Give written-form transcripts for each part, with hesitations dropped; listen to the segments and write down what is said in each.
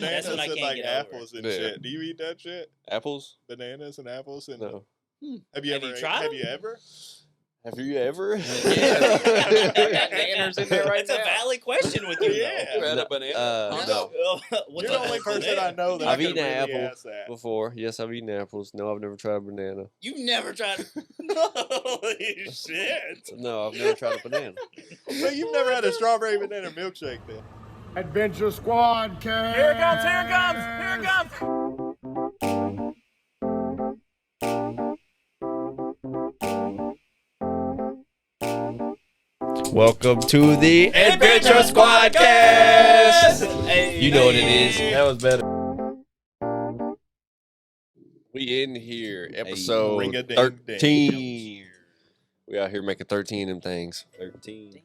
bananas when I and can't like get apples over and Yeah. shit. Do you eat that shit? Apples? Bananas and apples and No. Have you Have ever? you tried Have them? you ever? Have you ever? Bananas in there right That's a now. valid question with you, Yeah. You had a banana? No. though. You're the only person I know that I've I can eaten an really apple ask that. before. Yes, I've eaten apples. No, I've never tried a banana. You've never tried. Holy shit! No, I've never tried a banana. So you've never had a strawberry banana milkshake then? Adventure Squadcast. Here it comes, here it comes, here it comes. Welcome to the Adventure Squadcast. Hey, You know what it is. That was better. We in here, episode Ring-a-ding-ding. 13. We out here making 13 of them things. 13.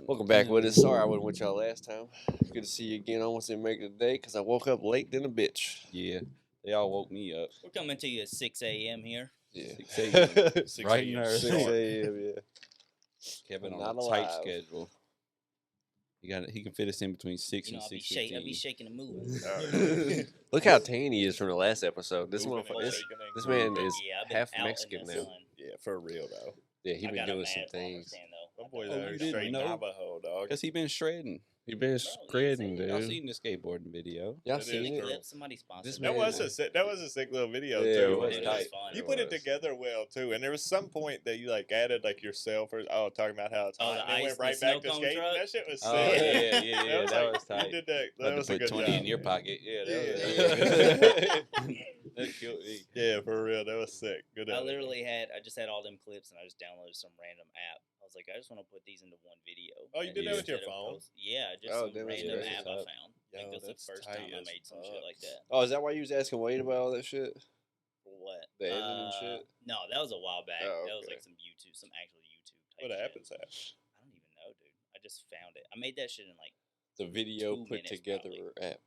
Welcome back with us. Sorry I wasn't with y'all last time. Good to see you again. I almost didn't make it today because I woke up late than a bitch. Yeah, they all woke me up. We're coming to you at 6 a.m. here. Yeah. 6 a.m. 6 Right in a.m. there. 6 a.m., yeah. Kevin on Not a tight alive. schedule. He can fit us in between 6 You know, and I'll be 6:15. shaking and moving. Look how tan he is from the last episode. This Moving motherfucker, and this, shaking and this man grooving. is Yeah, I've been half out Mexican in the now. sun. Yeah, for real though. Yeah, he I been got a doing mad some farmer's things. tan, though. That boy Oh, there you is didn't straight know? Navajo, dog. Because he been shredding. He been spreading, Y'all Y'all dude. seen the skateboarding video? Y'all It seen is it? true. Clip, somebody sponsored This me. That was a sick little video Yeah, too. it was Dude, tight. was fun. You It put it was. together well too, and there was some point that you like added like yourself or talking about how it's Oh, hot, the and it ice, went right the back to snow cone skating. truck? That shit was sick. Oh, yeah, was that like, was tight. You did that. Had That to was a put good 20 job. in your pocket. Yeah, Yeah. that killed me. Yeah, for real, that was sick. Good. I editing. literally I just had all them clips and I just downloaded some random app. I was like, I just want to put these into one video. Oh, you did that with your Instead of phone? Yeah, just Oh, some damn, that's random good. app I found. Yo, Like, this is that's the first tight time I as made some shit fuck. like that. Oh, is that why you was asking Wade about all that shit? For what? The editing and shit? No, that was a while back. Oh, That was okay. like some actual YouTube type What app shit. is that? I don't even know, dude. I just found it. I made that shit in like, The video 2 put minutes, together probably. app.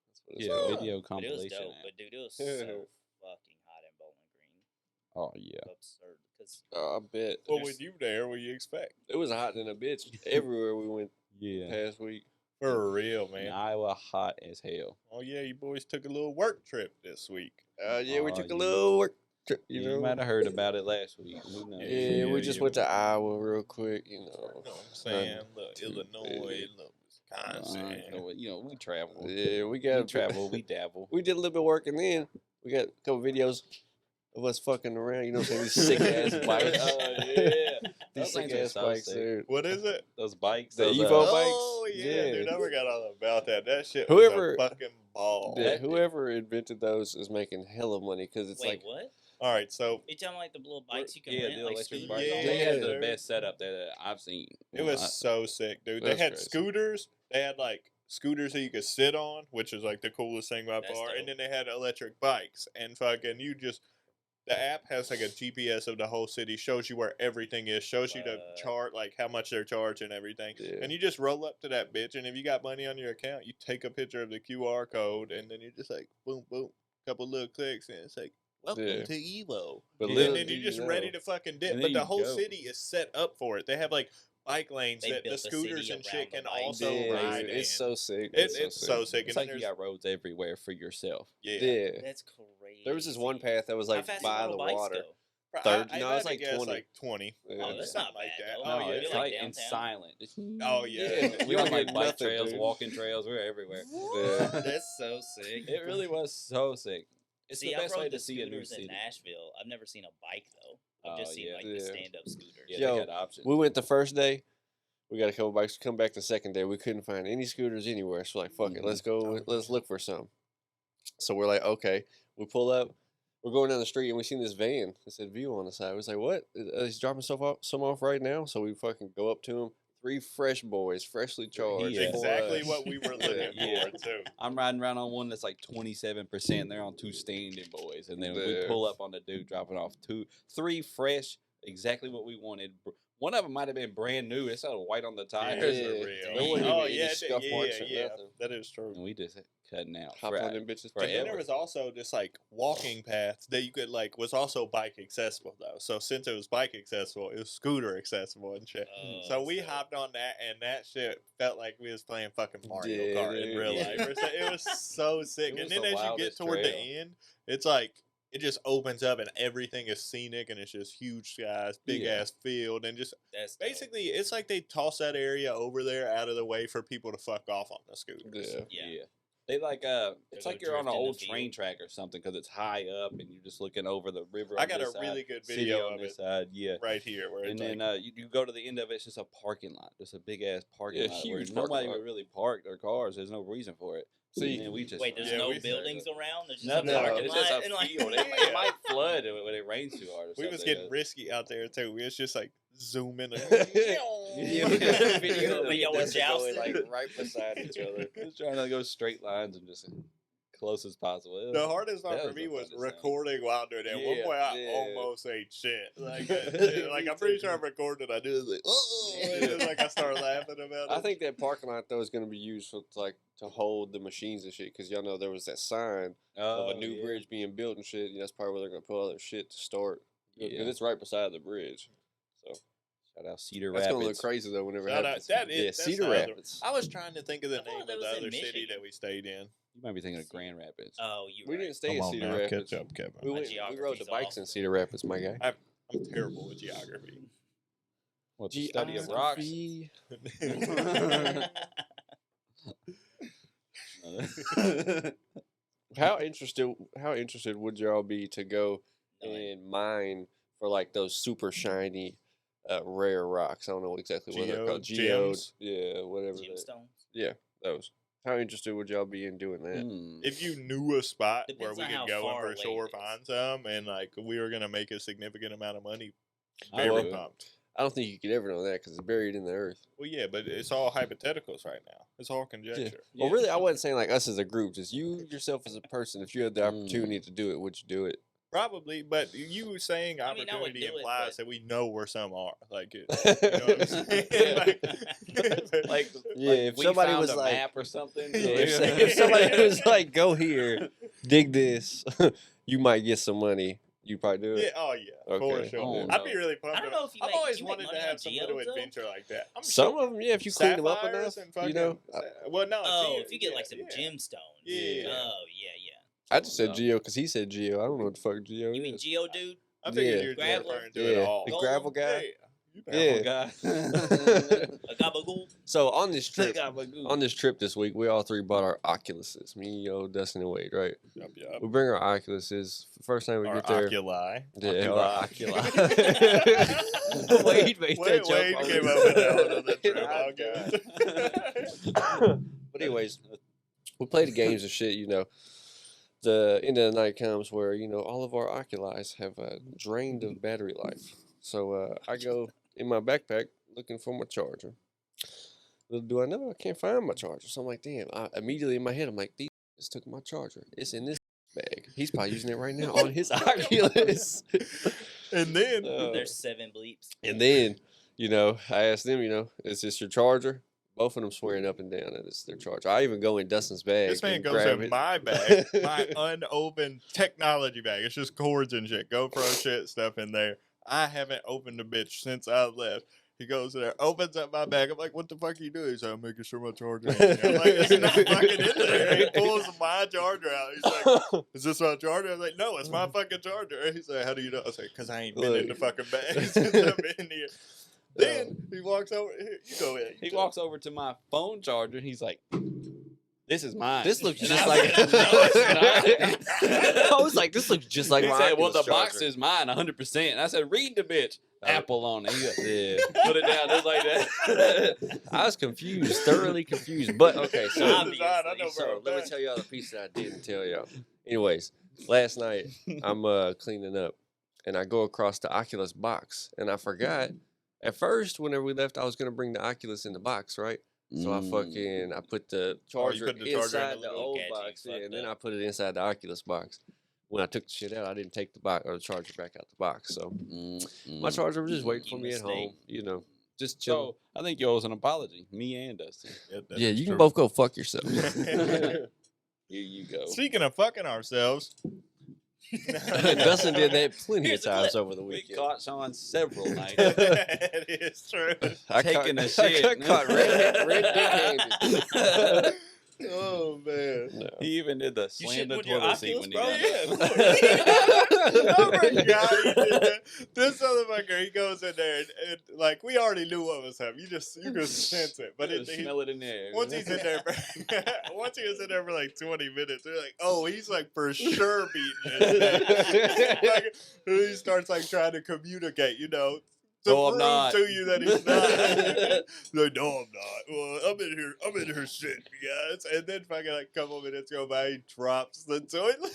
That's what it's Yeah, called. video but it was compilation. dope. app. But dude, it was so fucking hot in Bowling Green. Oh, yeah. Absurd. Because Oh, I bet. Well, with you there, what do you expect? It was hot than a bitch everywhere we went Yeah. past week. For real, In man. Iowa, hot as hell. Oh yeah, you boys took a little work trip this week. Yeah, we Oh, took a yeah. little work trip, you You know. might have heard about it last week. Who knows? Yeah, we just went to Iowa real quick, you know. You know what I'm saying? Look, to- Illinois, look, Wisconsin. We travel. Yeah, we We got travel. We dabble. We did a little bit of work, and then we got a couple videos of us fucking around. You know what I'm saying? These sick ass bikes. Oh, yeah. These Those sick things are ass so bikes, sick. dude. What is it? Those bikes. The those, Evo bikes? Oh yeah, Yeah. dude, I forgot all about that. That shit Whoever- was a fucking ball. Yeah, That- whoever invented those is making hella money because it's wait, like what? All right, so You talking like the little bikes you can Yeah, rent, the like electric scooters? bikes. Yeah, They had the dude. best setup that I've seen. it was so sick, dude. They That's had crazy. scooters. They had like scooters that you could sit on, which is like the coolest thing by That's far. dope. And then they had electric bikes, and fucking the app has like a GPS of the whole city, shows you where everything is, shows you the chart, like how much they're charging and everything. Yeah. And you just roll up to that bitch, and if you got money on your account, you take a picture of the QR code, and then you just like boom, boom, couple little clicks, and it's like, welcome Yeah. to Evo. But And little then do you're you just know. ready to fucking dip. And But then the you whole go. city is set up for it. They have like bike lanes They that the built the scooters city and shit around the can bikes. also Yeah, ride dude, in. it's so sick. It's so sick. It's And like then you got roads everywhere for yourself. yeah. Yeah. That's crazy. There was this one path that was How like fast by do the little bikes water. go? Third- I no, had it's to like guess 20. like 20. Yeah. Oh, that's Something not bad, that. though. Oh, No, yeah. it's Like like in downtown? silent. Oh, yeah. Yeah. We You on don't like get bike nothing, trails, dude. walking trails. We're everywhere. Yeah. That's so sick. It really was so sick. It's See, the I best way rode to the see a new scooters in city. Nashville. I've never seen a bike though. I've Oh, just seen yeah. like Yeah. the stand-up scooters. Yeah, Yo, they had options. We went the first day. We got a couple bikes. Come back the second day. We couldn't find any scooters anywhere. So like, fuck it. Let's go. Let's look for some. So we're like, okay. We pull up. We're going down the street and we seen this van. It said View on the side. We was like, what? He's dropping some off right now. So we fucking go up to him. 3 fresh boys, freshly charged. Yeah. Exactly for us. what we were looking Yeah. for, too. I'm riding around on one that's like 27%. They're on 2 standing boys, and then we Yeah. pull up on the dude dropping off 3 fresh, exactly what we wanted, One of them might have been brand new. It's all white on the tires. Yeah. for There real. wasn't Oh even any yeah, scuff marks or yeah. nothing. That is true. And we just cutting out. Hop on them bitches. And then there forever. was also just like walking paths that you could like was also bike accessible though. So since it was bike accessible, it was scooter accessible and shit. So we hopped on that, and that shit felt like we was playing fucking Mario Yeah, Kart in dude. real Yeah. life. It was so sick. It And was then the as you get wildest toward trail. the end, it's like it just opens up and everything is scenic and it's just huge skies, big Yeah. ass field, and just That's dope. basically it's like they toss that area over there out of the way for people to fuck off on the scooters. Yeah. Yeah. They like it's go like you're on an drift in the old train field. track or something because it's high up and you're just looking over the river. I on got this a really side, good city video on of this it side. Yeah. right here where And it's then like, you go to the end of it, it's just a parking lot, just a big ass parking Yeah, lot huge where parking nobody lot. would really park their cars. There's no reason for it. See- and then we just Wait, there's Yeah, no we- buildings around. There's just nothing. a parking It's lot. just a and, like, field. Yeah. It might flood when it rains too hard. Or we was something. getting risky out there too. We was just like zooming. Yeah, we got a video of But me y'all were and Dustin going, jousting. like right beside each other. Just trying to go straight lines and just close as possible. It The was- hardest part that for was me the was funnest thing. recording while doing that. At one Yeah, point, I yeah. almost ate shit. Like, Me like I'm too. pretty sure I recorded. I did like, oh, and then, like I started laughing about it. I think that parking lot though is going to be used for like to hold the machines and shit because y'all know there was that sign of a new yeah. bridge being built and shit. That's probably where they're going to put all their shit to start because Yeah. it's right beside the bridge. So Shout out Cedar that's Rapids. going to look crazy though whenever it Shout out- happens. that is- yeah, that's Cedar the other- Rapids. I was trying to think of the I thought name that of the was in other city Michigan. that we stayed in. You might be thinking of Grand Rapids. Oh, you We right. didn't stay Come in on Cedar now, Rapids. catch up, Kevin. We My went. We rode the geography's bikes in off. Cedar Rapids, my guy. I'm terrible with geography. What, the study of rocks? How interested would y'all be to go None. and mine for like those super shiny, rare rocks? I don't know exactly what they're called. Geodes? Yeah, whatever. Gemstones. Those. How interested would y'all be in doing that? Hmm. If you knew a spot Depends where we on how could go and far for sure away it find some, and like we were gonna make a significant amount of money, I very would. pumped. I don't think you could ever know that because it's buried in the earth. Well, yeah, but it's all hypotheticals right now. It's all conjecture. Well, Yeah. really, I wasn't saying like us as a group. Just you yourself as a person. If you had the opportunity to do it, would you do it? Probably, but you saying I mean, I would opportunity do it, implies but- that we know where some are. Like, you know what I'm saying? Like, Like, Yeah, like if we somebody found was a like- map or something. Yeah, If somebody was like, "Go here, dig this," you might get some money. You probably do yeah, it. oh yeah, for Okay. sure. Oh, I'd be no. really pumped. I don't know if you I've make- always you make wanted money to on have some little geodes, though? adventure like that. I'm Some sure of them, yeah, if you clean them up sapphires enough, and fucking, you know. well, no. Oh, geo- if you get like some yeah. gemstones. Yeah. Oh, yeah. I just said No. Geo because he said Geo. I don't know what the fuck Geo You mean is. Geo Dude? I figured Yeah. you were just Graveler? referring to it Yeah. all. The Gold? gravel guy. Yeah. You Yeah. guy. A gabagool? So on this trip, Gabagool. on this trip this week, we all three bought our Oculuses. Me, Yo, Dustin, and Wade. Right? Yup, yup. We bring our Oculuses. First time we Or get there. oculi. Yeah, our Oculi. Oculi. Wade made that joke. Wade on came this. up with that one on the trip. God All good. But anyways, we play the games and shit. You know, the end of the night comes where all of our Oculis have drained of battery life. So I go in my backpack looking for my charger. Little do I know, I can't find my charger. So I'm like, damn. Immediately in my head, I'm like, these just took my charger. It's in this bag. He's probably using it right now on his Oculus. And then There's 7 bleeps. And then, I asked them, is this your charger? Both of them swearing up and down that it's their charger. I even go in Dustin's bag. this man and goes grab in it. my bag, my unopened technology bag. It's just cords and shit, GoPro shit stuff in there. I haven't opened the bitch since I left. He goes in there, opens up my bag. I'm like, what the fuck are you doing? He's like, I'm making sure my charger is in there. I'm like, it's not fucking in there. He pulls my charger out. He's like, is this my charger? I was like, no, it's my fucking charger. He's like, how do you know? I was like, because I ain't been in the Look. fucking bag since I've been here. Then he walks over. Here, you go ahead. He walks over to my phone charger and he's like, "This is mine." This looks And just I like. was "No, it's not." I was like, this looks just like He my said, "Well, the Oculus box charger." is mine, 100%." And I said, "Read the bitch." Apple on it. He goes, Yeah. put it down just like that. I was confused, thoroughly confused. But okay, so Obviously. I know So for a let me fact. tell y'all the piece that I didn't tell y'all. Anyways, last night I'm cleaning up and I go across the Oculus box and I forgot. At first, whenever we left, I was gonna bring the Oculus in the box, right? So I put the charger put the charger in inside the the little old gadget, box, you yeah, and fucked then up. I put it inside the Oculus box. when I took the shit out, I didn't take the box or the charger back out the box. So Mm-mm. my charger was just waiting for You me at mistake. home. You know, just chilling. So I think you owe us an apology, me and Dustin. Yeah, you can both go fuck yourself. Here you go. Speaking of fucking ourselves, Dustin did that plenty Here's of the times clip. over the We weekend. caught Sean several nights. it is true. I taking a I shit. caught red dick handed. Oh man. No. He even did the You slam shitting the with your toilet seat Oculus, when he bro? did Yeah. that. I forgot he did that. This motherfucker, he goes in there and like we already knew what was up. You could sense it, but Just smell it in there. once he's in there, once he was in there for like 20 minutes, they're like, "Oh, he's like for sure beating it." Like, he starts like trying to communicate, you know, to No, I'm prove not. to you that he's not. Like, no, I'm not. Well, I'm in here shit, guys. And then fucking like a couple minutes go by, he drops the toilet.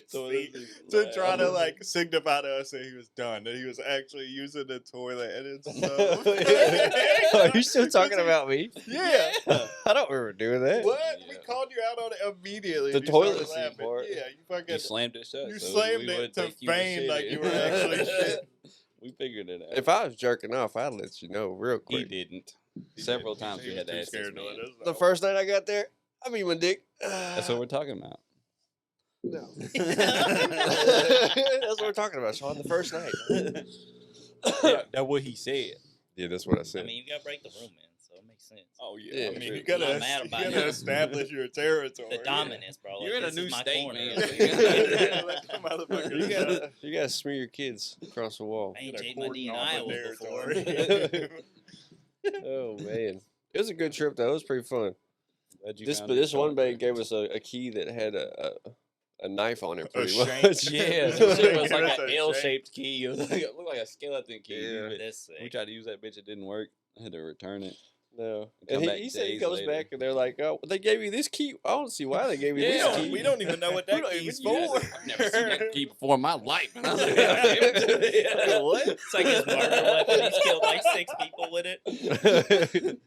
seat to try to like signify to us that he was done, that he was actually using the toilet, and it's so. Are you still talking about me? Yeah. I don't remember doing that. What? Yeah. We called you out on it immediately. The and you started toilet seat laughing. part. Yeah, you fucking. You slammed it shut. You so slammed we it would to think you was feign like shitting. you were actually shitting. We figured it out. If I was jerking off, I'd let you know real he quick. didn't. Several times He we was had to too ask this scared to let man. us know. The first night I got there, I mean my dick. That's what we're talking about. No. That's what we're talking about, Sean. The first night. Yeah, that's what he said. Yeah, that's what I I said. mean, you gotta break the rule, man. So it makes sense. Oh yeah. Yeah, I mean, sure. you gotta, I'm mad about you gotta it. establish your territory. The dominance, bro. Like, You're in a this new is my state, corner. man. Let the motherfucker You decide. gotta smear your kids across the wall. I ain't Get a Jade my D in cordon off Iowa the before. territory. Oh man, it was a good trip though. It was pretty fun. Glad you This found but it, this one Sean. bank gave us a key that had a knife on it. A Pretty shank. much. Yeah, Give this shit was us like a an shank. L-shaped key. It was like it looked like a skeleton key. Yeah. But This we thing. tried to use that bitch. It didn't work. I had to return it. No, Come and back he said he days goes later. back and they're like, "Oh, they gave you this key. I don't see why they gave you We this Yeah. key." don't even know what We that don't key's even use for. it. I've never seen that key before in my life. And I was like, "Yeah, give it to me." Like, what? It's like his murder weapon. He's killed like 6 people with it.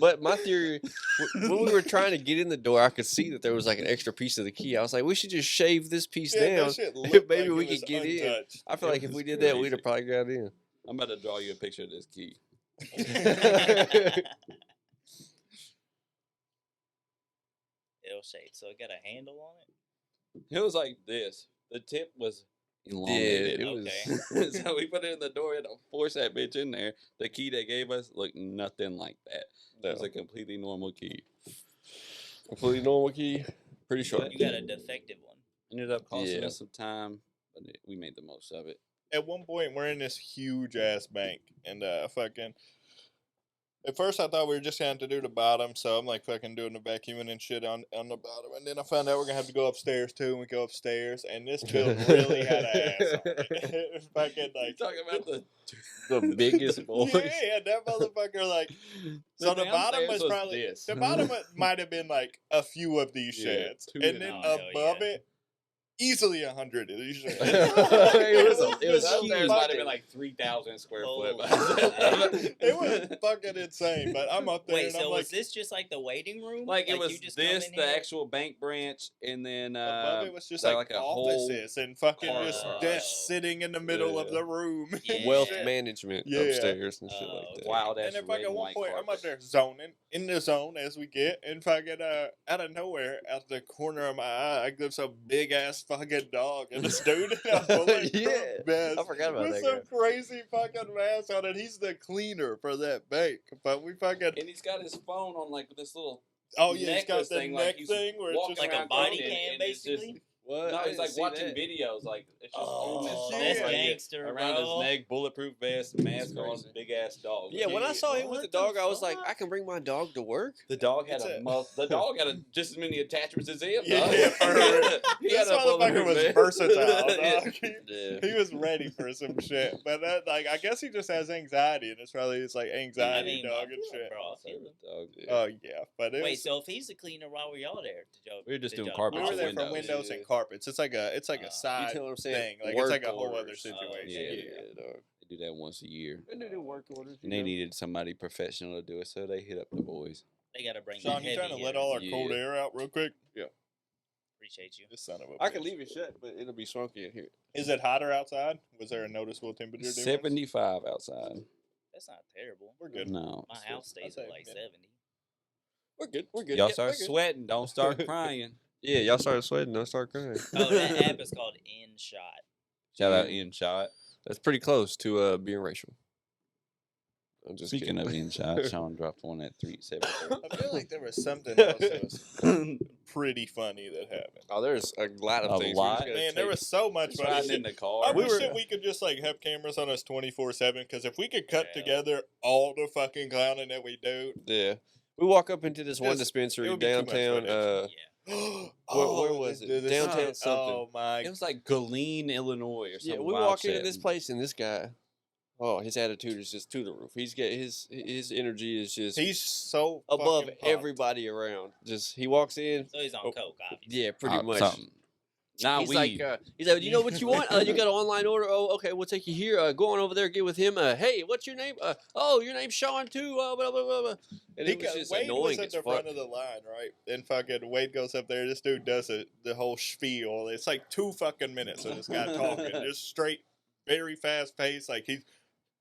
But my theory, when we were trying to get in the door, I could see that there was like an extra piece of the key. I was like, we should just shave this piece Yeah, down. that shit looked Maybe like we it was could get in. untouched. I feel It like if was we did that, we'd crazy. have probably got in. I'm about to draw you a picture of this key. L-shaped. So it got a handle on it. It was like this. The tip was elongated. it was. Okay. So we put it in the door and force that bitch in there. The key they gave us looked nothing like that. It was No. a completely normal key. Completely normal key. Pretty sharp. You got a defective one. Ended up costing Yeah. us some time, but we made the most of it. At one point, we're in this huge ass bank, and fucking. At first, I thought we were just gonna have to do the bottom, so I'm like fucking doing the vacuuming and shit on the bottom, and then I found out we're gonna have to go upstairs too, and we go upstairs, and this building really had an ass on it. It was fucking You like talking about the The biggest boys. yeah, that motherfucker like. So the bottom downstairs was probably this. the bottom might have been like a few of these Yeah, sheds, 2 and and then a half. above Yeah. it, easily 100 of these sheds. It was just huge. Downstairs might have fucking- been like 3,000 square Holy foot. shit. It was fucking insane, but I'm up there Wait, and so I'm like, was this just like the waiting room? Like it you was just come this, in the here? actual bank branch, and then above it was just like like, a whole offices and fucking just car. desks sitting in the middle of Yeah. the room. Yeah. Wealth Shit. management Yeah. upstairs and shit Oh, like that. wow, And that's then red fucking at one white point, I'm carpet. up there zoning in the zone as we get, and fucking out of nowhere, out the corner of my eye, I glimpse a big ass fucking dog, and this dude in a bulletproof Yeah, vest I forgot about with that some guy. crazy fucking mask on, and he's the cleaner for that bank. But we fucking And he's got his phone on like this little oh yeah, he's got necklace the thing, neck like he's thing where it's walking just like a around body coding, cam, and it's just- basically. What? No, I he's didn't like see watching that. videos, like it's just on Oh, this that's phone, like, gangster, around bro. his neck, bulletproof vest, mask on, crazy. big ass dog. Yeah, when I saw him with the What the dog, I was like, fuck? I can bring my dog to work. the dog had It's the dog had just as many attachments as him. Yeah, dog. for real. He This had a motherfucker bulletproof was vest. versatile, Yeah. dog. Yeah. He was ready for some shit, but that, like, I guess he just has anxiety, and it's probably just like anxiety, dog, and shit. bro, I feel it. Dog. Oh yeah, but it Wait, was, so if he's the cleaner, why were y'all there? Did y'all, We were just did doing y'all- carpets we were and there for windows. windows and Yeah. carpets. It's like a You side You know what I'm saying? thing. Like it's like a Work whole other orders. situation. Yeah. dog. They do that once a year. They do work orders. And they needed somebody professional to do it, so they hit up the boys. They gotta bring Sean, the you trying to heavy let hitters. all our cold Yeah. air out real quick? Appreciate appreciate you. This son of a I can bitch. leave it shut, but it'll be smoky in here. Is it hotter outside? Was there a noticeable temperature difference? 75 outside. That's not terrible. We're good. No. My house stays say at like mid. 70. We're good. We're good. Y'all Yeah, start we're good. sweating. Don't start crying. Yeah, y'all started sweating. Don't start crying. Oh, that app is called InShot. Shout out Ian Shot. That's pretty close to being racial. I'm just Speaking kidding. of Ian Shot, Sean dropped one at 3:73. I feel like there was something else that was pretty funny that happened. Oh, there's a lot of A things. lot? Man, there was so much funny Riding shit. in the car. I We wish were- that we could just like have cameras on us 24/7. Because if we could cut Yeah. together all the fucking clowning that we do, Yeah. We walk up into this one Just- it dispensary would be too much downtown. footage. Yeah. Where was it? Downtown something. Oh my! It was like Galeen, Illinois, or something. Yeah, we wild walk into shit. this place and this guy, oh, his attitude is just to the roof. He's got his energy is just He's so above fucking pumped. everybody around. Just he walks in, So he's on Oh, coke, obviously. yeah, pretty much. Something. Nah, He's weed. like, you know what you want? You got an online order? Oh, okay, we'll take you here. Go on over there, get with him. Hey, what's your name? Oh, your name's Sean too. Blah blah blah blah. And it was just Wade annoying was at as the fuck. front of the line, right? And fucking Wade goes up there. This dude does it, the whole spiel. It's like 2 fucking minutes of this guy talking, just straight, very fast paced. Like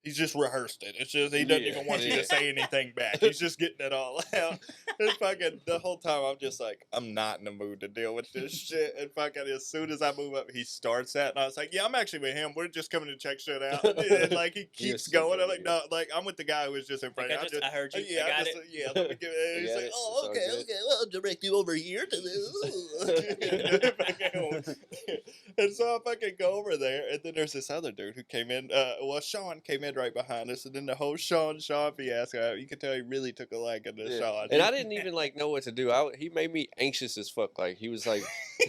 he's just rehearsed it. It's just he doesn't Yeah. even want you Yeah. to say anything back. He's just getting it all out. And fucking the whole time I'm just like, I'm not in the mood to deal with this shit. And fucking as soon as I move up, he starts that, and I was like, yeah, I'm actually with him. We're just coming to check shit out. And like he keeps super going. I'm like, weird. no, like I'm with the guy who was just in front Like, of me. I heard you. Yeah, I got I'm just, it. yeah, let me give it. He's got like, it. oh, It's all okay, good. okay, well, I'll direct you over here to this. And so I fucking go over there, and then there's this other dude who came in. Sean came in right behind us, and then the whole Sean fiasco. You could tell he really took a liking to Yeah. Sean. And I didn't even like know what to do. He made me anxious as fuck. Like he was like,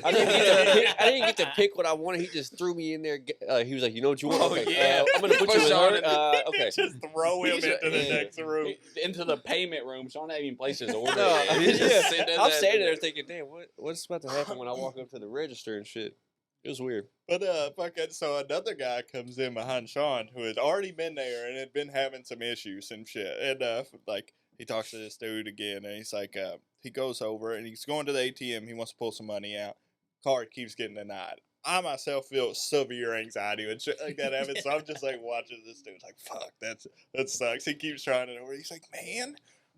I didn't get to pick what I wanted. He just threw me in there. He was like, you know what you want? Oh, Okay, yeah. I'm gonna put Put you with Sean her. in Okay. just throw him He's into the yeah. next room. Into the payment room. Sean hadn't even placed his order. No, yet. I mean, He's just yeah. sitting I'm there. standing there thinking, damn, what's about to happen when I walk up to the register and shit? It was weird. But fucking, so another guy comes in behind Sean who had already been there and had been having some issues and shit. And like he talks to this dude again, and he's like, he goes over and he's going to the ATM. He wants to pull some money out. Card keeps getting denied. I myself feel severe anxiety when shit like that happens. So I'm just like watching this dude, like, fuck, that sucks. He keeps trying it over. He's like, man,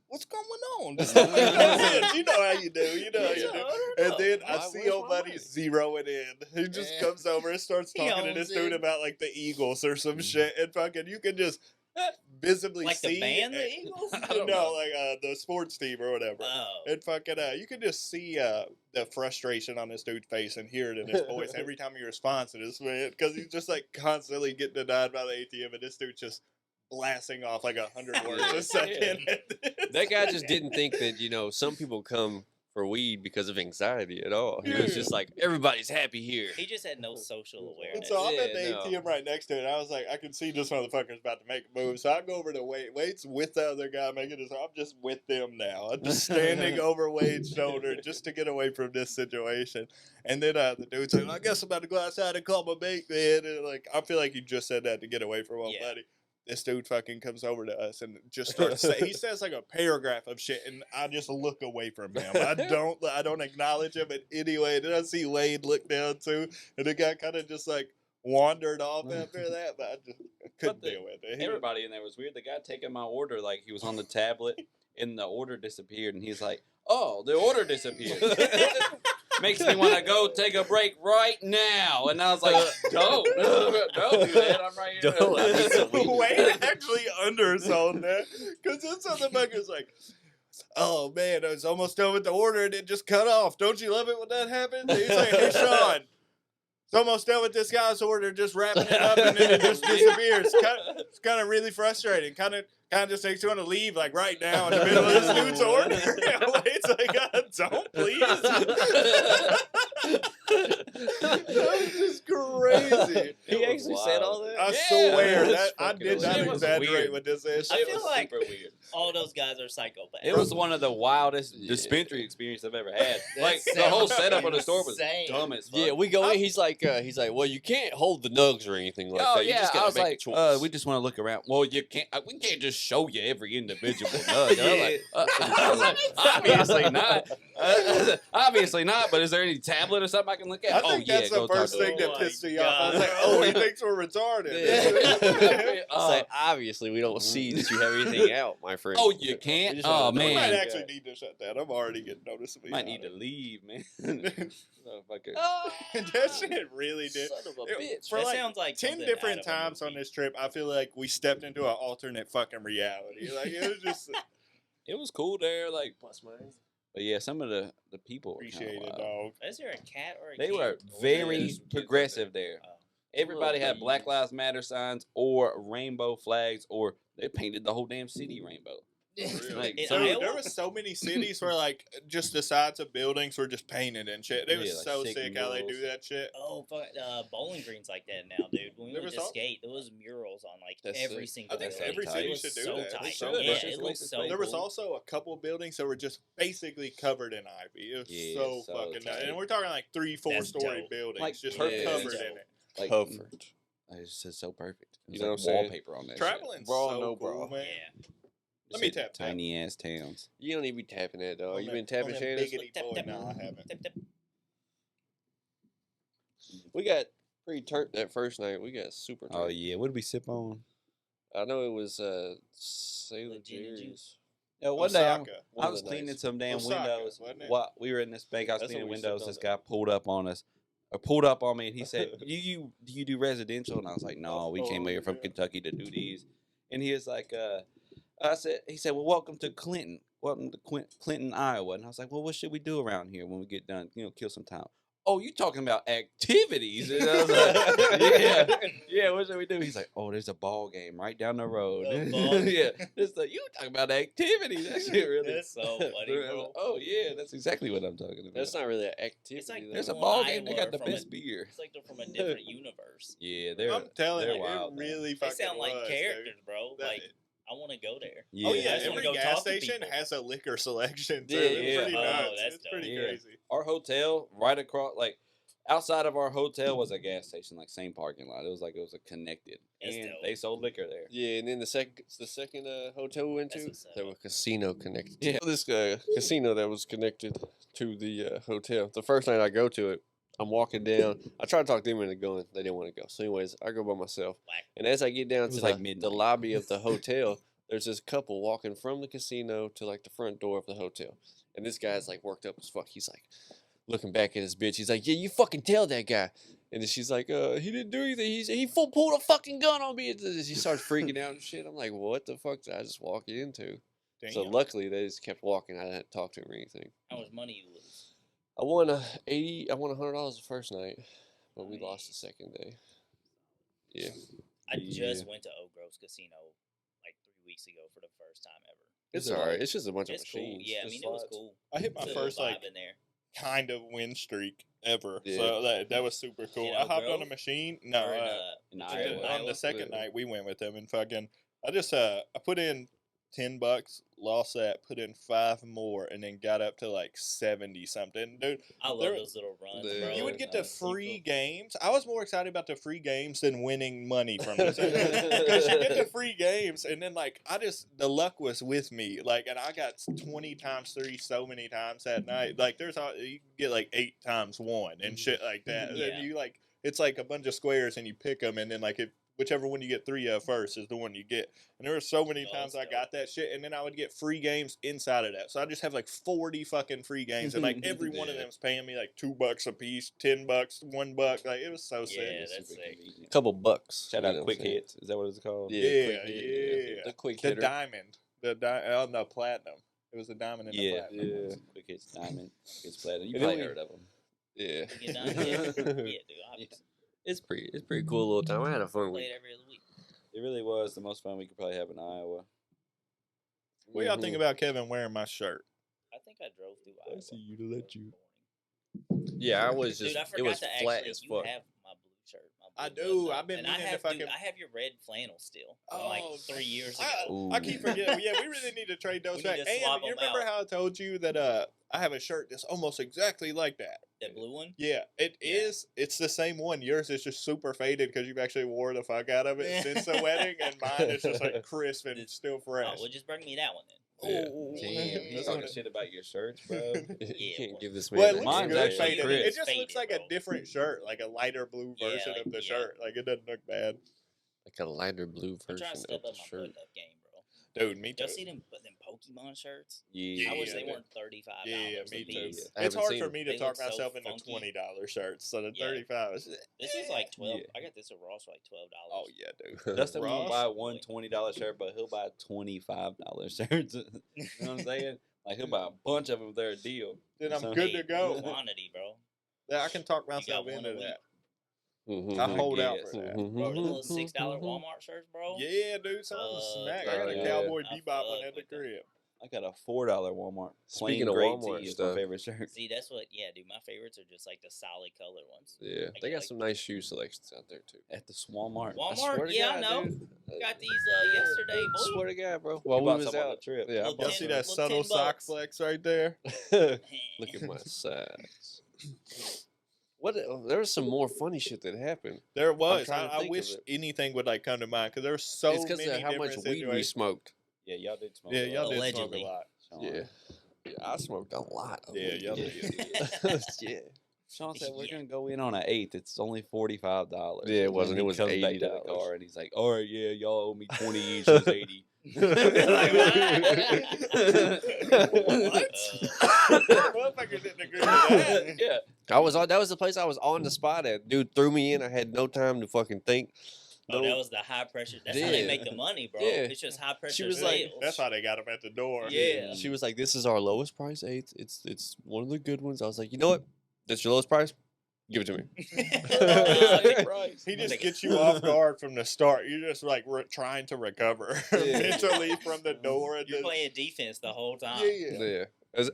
what's going on? This don't make no sense. You know how you do. You know how you do. And then I Why- see where's old my buddy money? zero it in. He just Yeah. comes over and starts He talking to owns this dude it. about like the Eagles or some shit. And fucking, you can just visibly Like see. the band, the Eagles? I don't No, know. like the sports team or whatever. Oh. And fucking, you can just see the frustration on this dude's face and hear it in his voice every time he responds to this man, because he's just like constantly getting denied by the ATM, and this dude's just blasting off like 100 words a second. That guy just didn't think that, some people come for weed because of anxiety at all. He was Yeah. just like, everybody's happy here. He just had no social And awareness. so I'm at Yeah, the no. ATM right next to it. And I was like, I can see this motherfucker's about to make a move. So I go over to Wade. Wade's with the other guy making this. I'm just with them now. I'm just standing over Wade's shoulder just to get away from this situation. And then the dude's like, I guess I'm about to go outside and call my mate, man. And like, I feel like he just said that to get away from old Yeah. buddy. This dude fucking comes over to us and just starts saying, he says like a paragraph of shit, and I just look away from him. I don't acknowledge him in any way. Then I see Wade look down too, and the guy kind of just like wandered off after that, but I couldn't the- deal with it. He- Everybody in there was weird. The guy taking my order, like he was on the tablet, and the order disappeared, and he's like, "Oh, the order disappeared." Makes me want to go take a break right now. And I was like, don't do that. I'm right here. Don't. I need some weed. Wade actually undersold that, because this motherfucker's like, oh man, I was almost done with the order and it just cut off. Don't you love it when that happens? He's like, hey Sean, it's almost done with this guy's order, just wrapping it up and then it just disappears. It's kind of really frustrating. Kind of just makes you want to leave like right now in the middle of this dude's order. Wade's like, don't please. That was just crazy. He It was actually said all wild. that? I Yeah. swear That's that I fucking did not It was exaggerate weird. with this issue. I It feel was like- super weird. All those guys are psychopaths. It was one of the wildest Yeah. dispensary experiences I've ever had. That Like the whole sounds setup of the store was insane. dumb as fuck. Yeah, we go in. He's like, well, you can't hold the nugs or anything like Oh that. You yeah, just I gotta was make like, a choice. we just want to look around. Well, you can't. We can't just show you every individual nug. I was like, obviously not. Obviously not, but is there any tablet or something I can look at? I Oh, think yeah, that's go the talk first to thing him. that Oh pissed my me off. I was like, God. oh, he thinks we're retarded. It's like, obviously, we don't see that you have anything out, my friend. Oh, you can't? just Oh, have to- We might man. actually need to shut that. I'm already getting noticeably. Might need to louder. leave, man. Motherfucker. That shit really did. Son of a It- bitch. For That like sounds like 10 something different out of a times on movie. this trip, I feel like we stepped into an alternate fucking reality. Like, it was just It was cool there, like, but yeah, some of the people were kinda appreciated, wild. dog. Is there a cat or a They kid? were Or very is it- progressive there. Oh. Everybody had Black babies. Lives Matter signs or rainbow flags, or they painted the whole damn city rainbow. Like, In some- Dude, Iowa? there was so many cities where like just the sides of buildings were just painted and shit. It was Yeah, like so sick sick how they do murals. that shit. Oh, fuck, Bowling Green's like that now, dude. When we There went was to all- skate, there was murals on like That's every sick. single I think building. every It city was should do so that. tight. They should. Yeah, They it should. looked so There was cool. also a couple buildings that were just basically covered in ivy. It was Yeah, so so fucking nice. tight. And we're talking like 3-4 That's story dope. buildings Like, just perfect. covered Yeah. in it. like Covered. It's just so perfect. You It's know like what I'm saying? wallpaper on that Traveling's Bro, so no, cool, bro. man. Yeah. Let me tap. Tiny ass towns. You don't even be tapping that, dog. On You them- been tapping on them Shannon? biggity Tap, boy. tap. No, I haven't. Tip, tip. We got pretty turned that first night. We got super turned. Oh yeah, what did we sip on? I know it was Sailor The gin and Jerry's. Yeah, one day Osaka. One I of was the cleaning nights. some damn Osaka, windows. wasn't it? While we were in this bank, I was That's cleaning what we sipped windows. on This that. guy pulled up on us, or pulled up on me, and he said, do you do residential?" And I was like, "No, we came Oh, here from yeah. Kentucky to do these." And he was like, he said, "Well, welcome to Clinton, Clinton, Iowa." And I was like, "Well, what should we do around here when we get done? You know, kill some time." "Oh, you talking about activities?" And I was like, yeah, what should we do? He's like, "Oh, there's a ball game right down the road." A ball Yeah, it's like, you talking about activities. That shit really. That's so funny, I was bro. like, oh, yeah, that's exactly what I'm talking about. That's not really an activity. It's like though. There's a Well, ball game. They Iowa got the from a- best beer. It's like they're from a different universe. Yeah, they're. I'm telling they're you, wild, it man. really They fucking sound like was, characters, dude. bro. That- Like, I want to go there. Yeah. Oh I yeah, just wanna every go gas talk to station people. has a liquor selection too. Yeah, It's yeah. pretty Oh, nuts. that's It's pretty dope. crazy. Our hotel, right across, like outside of our hotel, was a gas station, like same parking lot. It was a connected, That's and dope. they sold liquor there. Yeah, and then the second hotel we went That's to, what's up. there was a casino connected. Yeah. To this casino that was connected to the hotel. The first night I go to it, I'm walking down. I try to talk them into going. They didn't want to go. So, anyways, I go by myself. Whack. And as I get down was to like the midnight. lobby of the hotel, there's this couple walking from the casino to like the front door of the hotel. And this guy's like worked up as fuck. He's like looking back at his bitch. He's like, "Yeah, you fucking tell that guy." And then she's like, "He didn't do anything. He pulled a fucking gun on me." And he starts freaking out and shit. I'm like, "What the fuck did I just walk into?" So Damn. luckily they just kept walking. I didn't talk to him or anything. How much money you lose? I won $100 the first night, but we lost the second day. Yeah. I just Yeah. went to Oak Grove's Casino like 3 weeks ago for the first time ever. It's Is it alright. like- It's just a bunch It's of cool. machines. Yeah, I just mean, it was slots. cool. I hit my It's a little first like vibe in there. kind of win streak ever. Yeah. So that was super cool. In I Oak hopped on a Grove? machine. No, Or in, in on Iowa. the Iowa? second Yeah. night we went with them and fucking I just I put in $10, lost that, put in 5 more, and then got up to like 70 something. Dude, I love there- those little runs, Yeah. bro. you would get the the free games. I was more excited about the free games than winning money from this. Because you get the free games, and then like the luck was with me. Like, and I got 20 times 3 so many times that night. Like, you can get like 8 times 1 and shit like that. Yeah. And you like it's like a bunch of squares, and you pick them, and then like whichever one you get 3 of first is the one you get. And there were so many Oh, times that's I got that shit, and then I would get free games inside of that. So I just have like 40 fucking free games, and like every one of Yeah. them's paying me like $2 a piece, $10, $1. Like it was so Yeah, sick. that's Super sick. convenient. Couple bucks. Shout you out know what Quick I'm saying? Hits. Is that what it's called? Yeah, Yeah, quick hit, yeah. The quick The hitter. diamond, the platinum. It was a diamond and the Yeah. platinum. Yeah. Quick Hits Diamond. It's platinum. You And then probably we- heard of them. Yeah. You get done? Yeah, dude. Obviously. It's pretty cool little time. I had a fun Play week. it every other week. It really was the most fun we could probably have in Iowa. What y'all think about Kevin wearing my shirt? I think I drove through Iowa. you to let you. Yeah, I was just Dude, I it forgot was to flat actually. as You fuck. have my blue shirt. I blue do. button-up, I've been and I meaning to have, fucking- dude, I have your red flannel still. From Oh, like 3 years ago. I keep forgetting. Yeah, we really need to trade those We back. need to And swap you 'em remember out. how I told you that I have a shirt that's almost exactly like that? That blue one. Yeah, it Yeah. is. It's the same one. Yours is just super faded because you've actually wore the fuck out of it since the wedding, and mine is just like crisp and It's- still Oh, fresh. well, just bring me that one then. Yeah. Oh, Damn, you that's talking what shit about your shirts, bro. You Yeah, can't boy. give this Well, it man. looks Mine's good actually faded. crisp. It just looks Faded, like a bro. different shirt, like a lighter blue Yeah, version like- of the yeah. shirt. Like it doesn't look bad. Like a lighter blue I'm version trying to of step the up my shirt. button up game, bro. Dude, me too. Y'all see them Pokemon shirts? Yeah, I wish they dude. weren't $35 Yeah, a me too. piece. I It's haven't hard seen for them. me to They talk look so myself into funky. $20 shirts. So the Yeah. 35 is This is like 12. Yeah. I got this at Ross for like $12. Oh yeah, dude. Dustin won't Ross? buy one $20 shirt, but he'll buy $25 shirts. You know what I'm saying? Like he'll buy a bunch of them if they're a deal. Then I'm So- good Hey, to go. Quantity, bro. Yeah, I can talk got myself one into a week. that. Mhm. I hold out guess. for that. Mhm. Bro, them little Mhm. $6 Mhm. Walmart shirts, bro. Yeah, dude, some smack. I got a yeah. Cowboy I Bebop one fuck at the with them. crib. I got a $4 Walmart. Speaking Plain of gray Walmart tee is stuff. my favorite shirt. See, that's what, yeah, dude. My favorites are just like the solid colored ones. Yeah, I they get, got like- some nice shoe selections out there too. At the Walmart. Walmart? swear to Yeah, I God, know. dude. Got these yesterday, boy. Swear to God, bro. You While we bought was some on the out, trip. yeah, I Little bought Y'all ten- see some. that little subtle 10 sock bucks. flex right there? Look at my sides. What? There was some more funny shit that happened. There was. trying to I think of wish it. anything would like come to mind because there's so It's because many of how much different weed we situations. smoked. Yeah, y'all did smoke. Yeah, a y'all lot. did smoke a Allegedly. lot. Sean. Yeah, I smoked a lot. Of Yeah, weed. y'all did. yeah. Sean said we're Yeah. gonna go in on an 8th. It's only $45. Yeah, it And then wasn't. It he was comes back to the $80. car and he's like, "All right, yeah, y'all owe me 20 each. It's 80." What? Motherfucker didn't agree with that. Yeah, I was on. That was the place I was on the spot at. Dude threw me in. I had no time to fucking think. Oh, No- that was the high pressure. That's how they Yeah. make the money, bro. Yeah. It's just high pressure was sales. like- That's how they got him at the door. Yeah. She was like, "This is our lowest price 8th. It's one of the good ones." I was like, "You know what? That's your lowest price. Give it to me." He just gets you off guard from the start. You're just like trying to recover Yeah. mentally from the door. And You're then, playing defense the whole time. yeah. Yeah.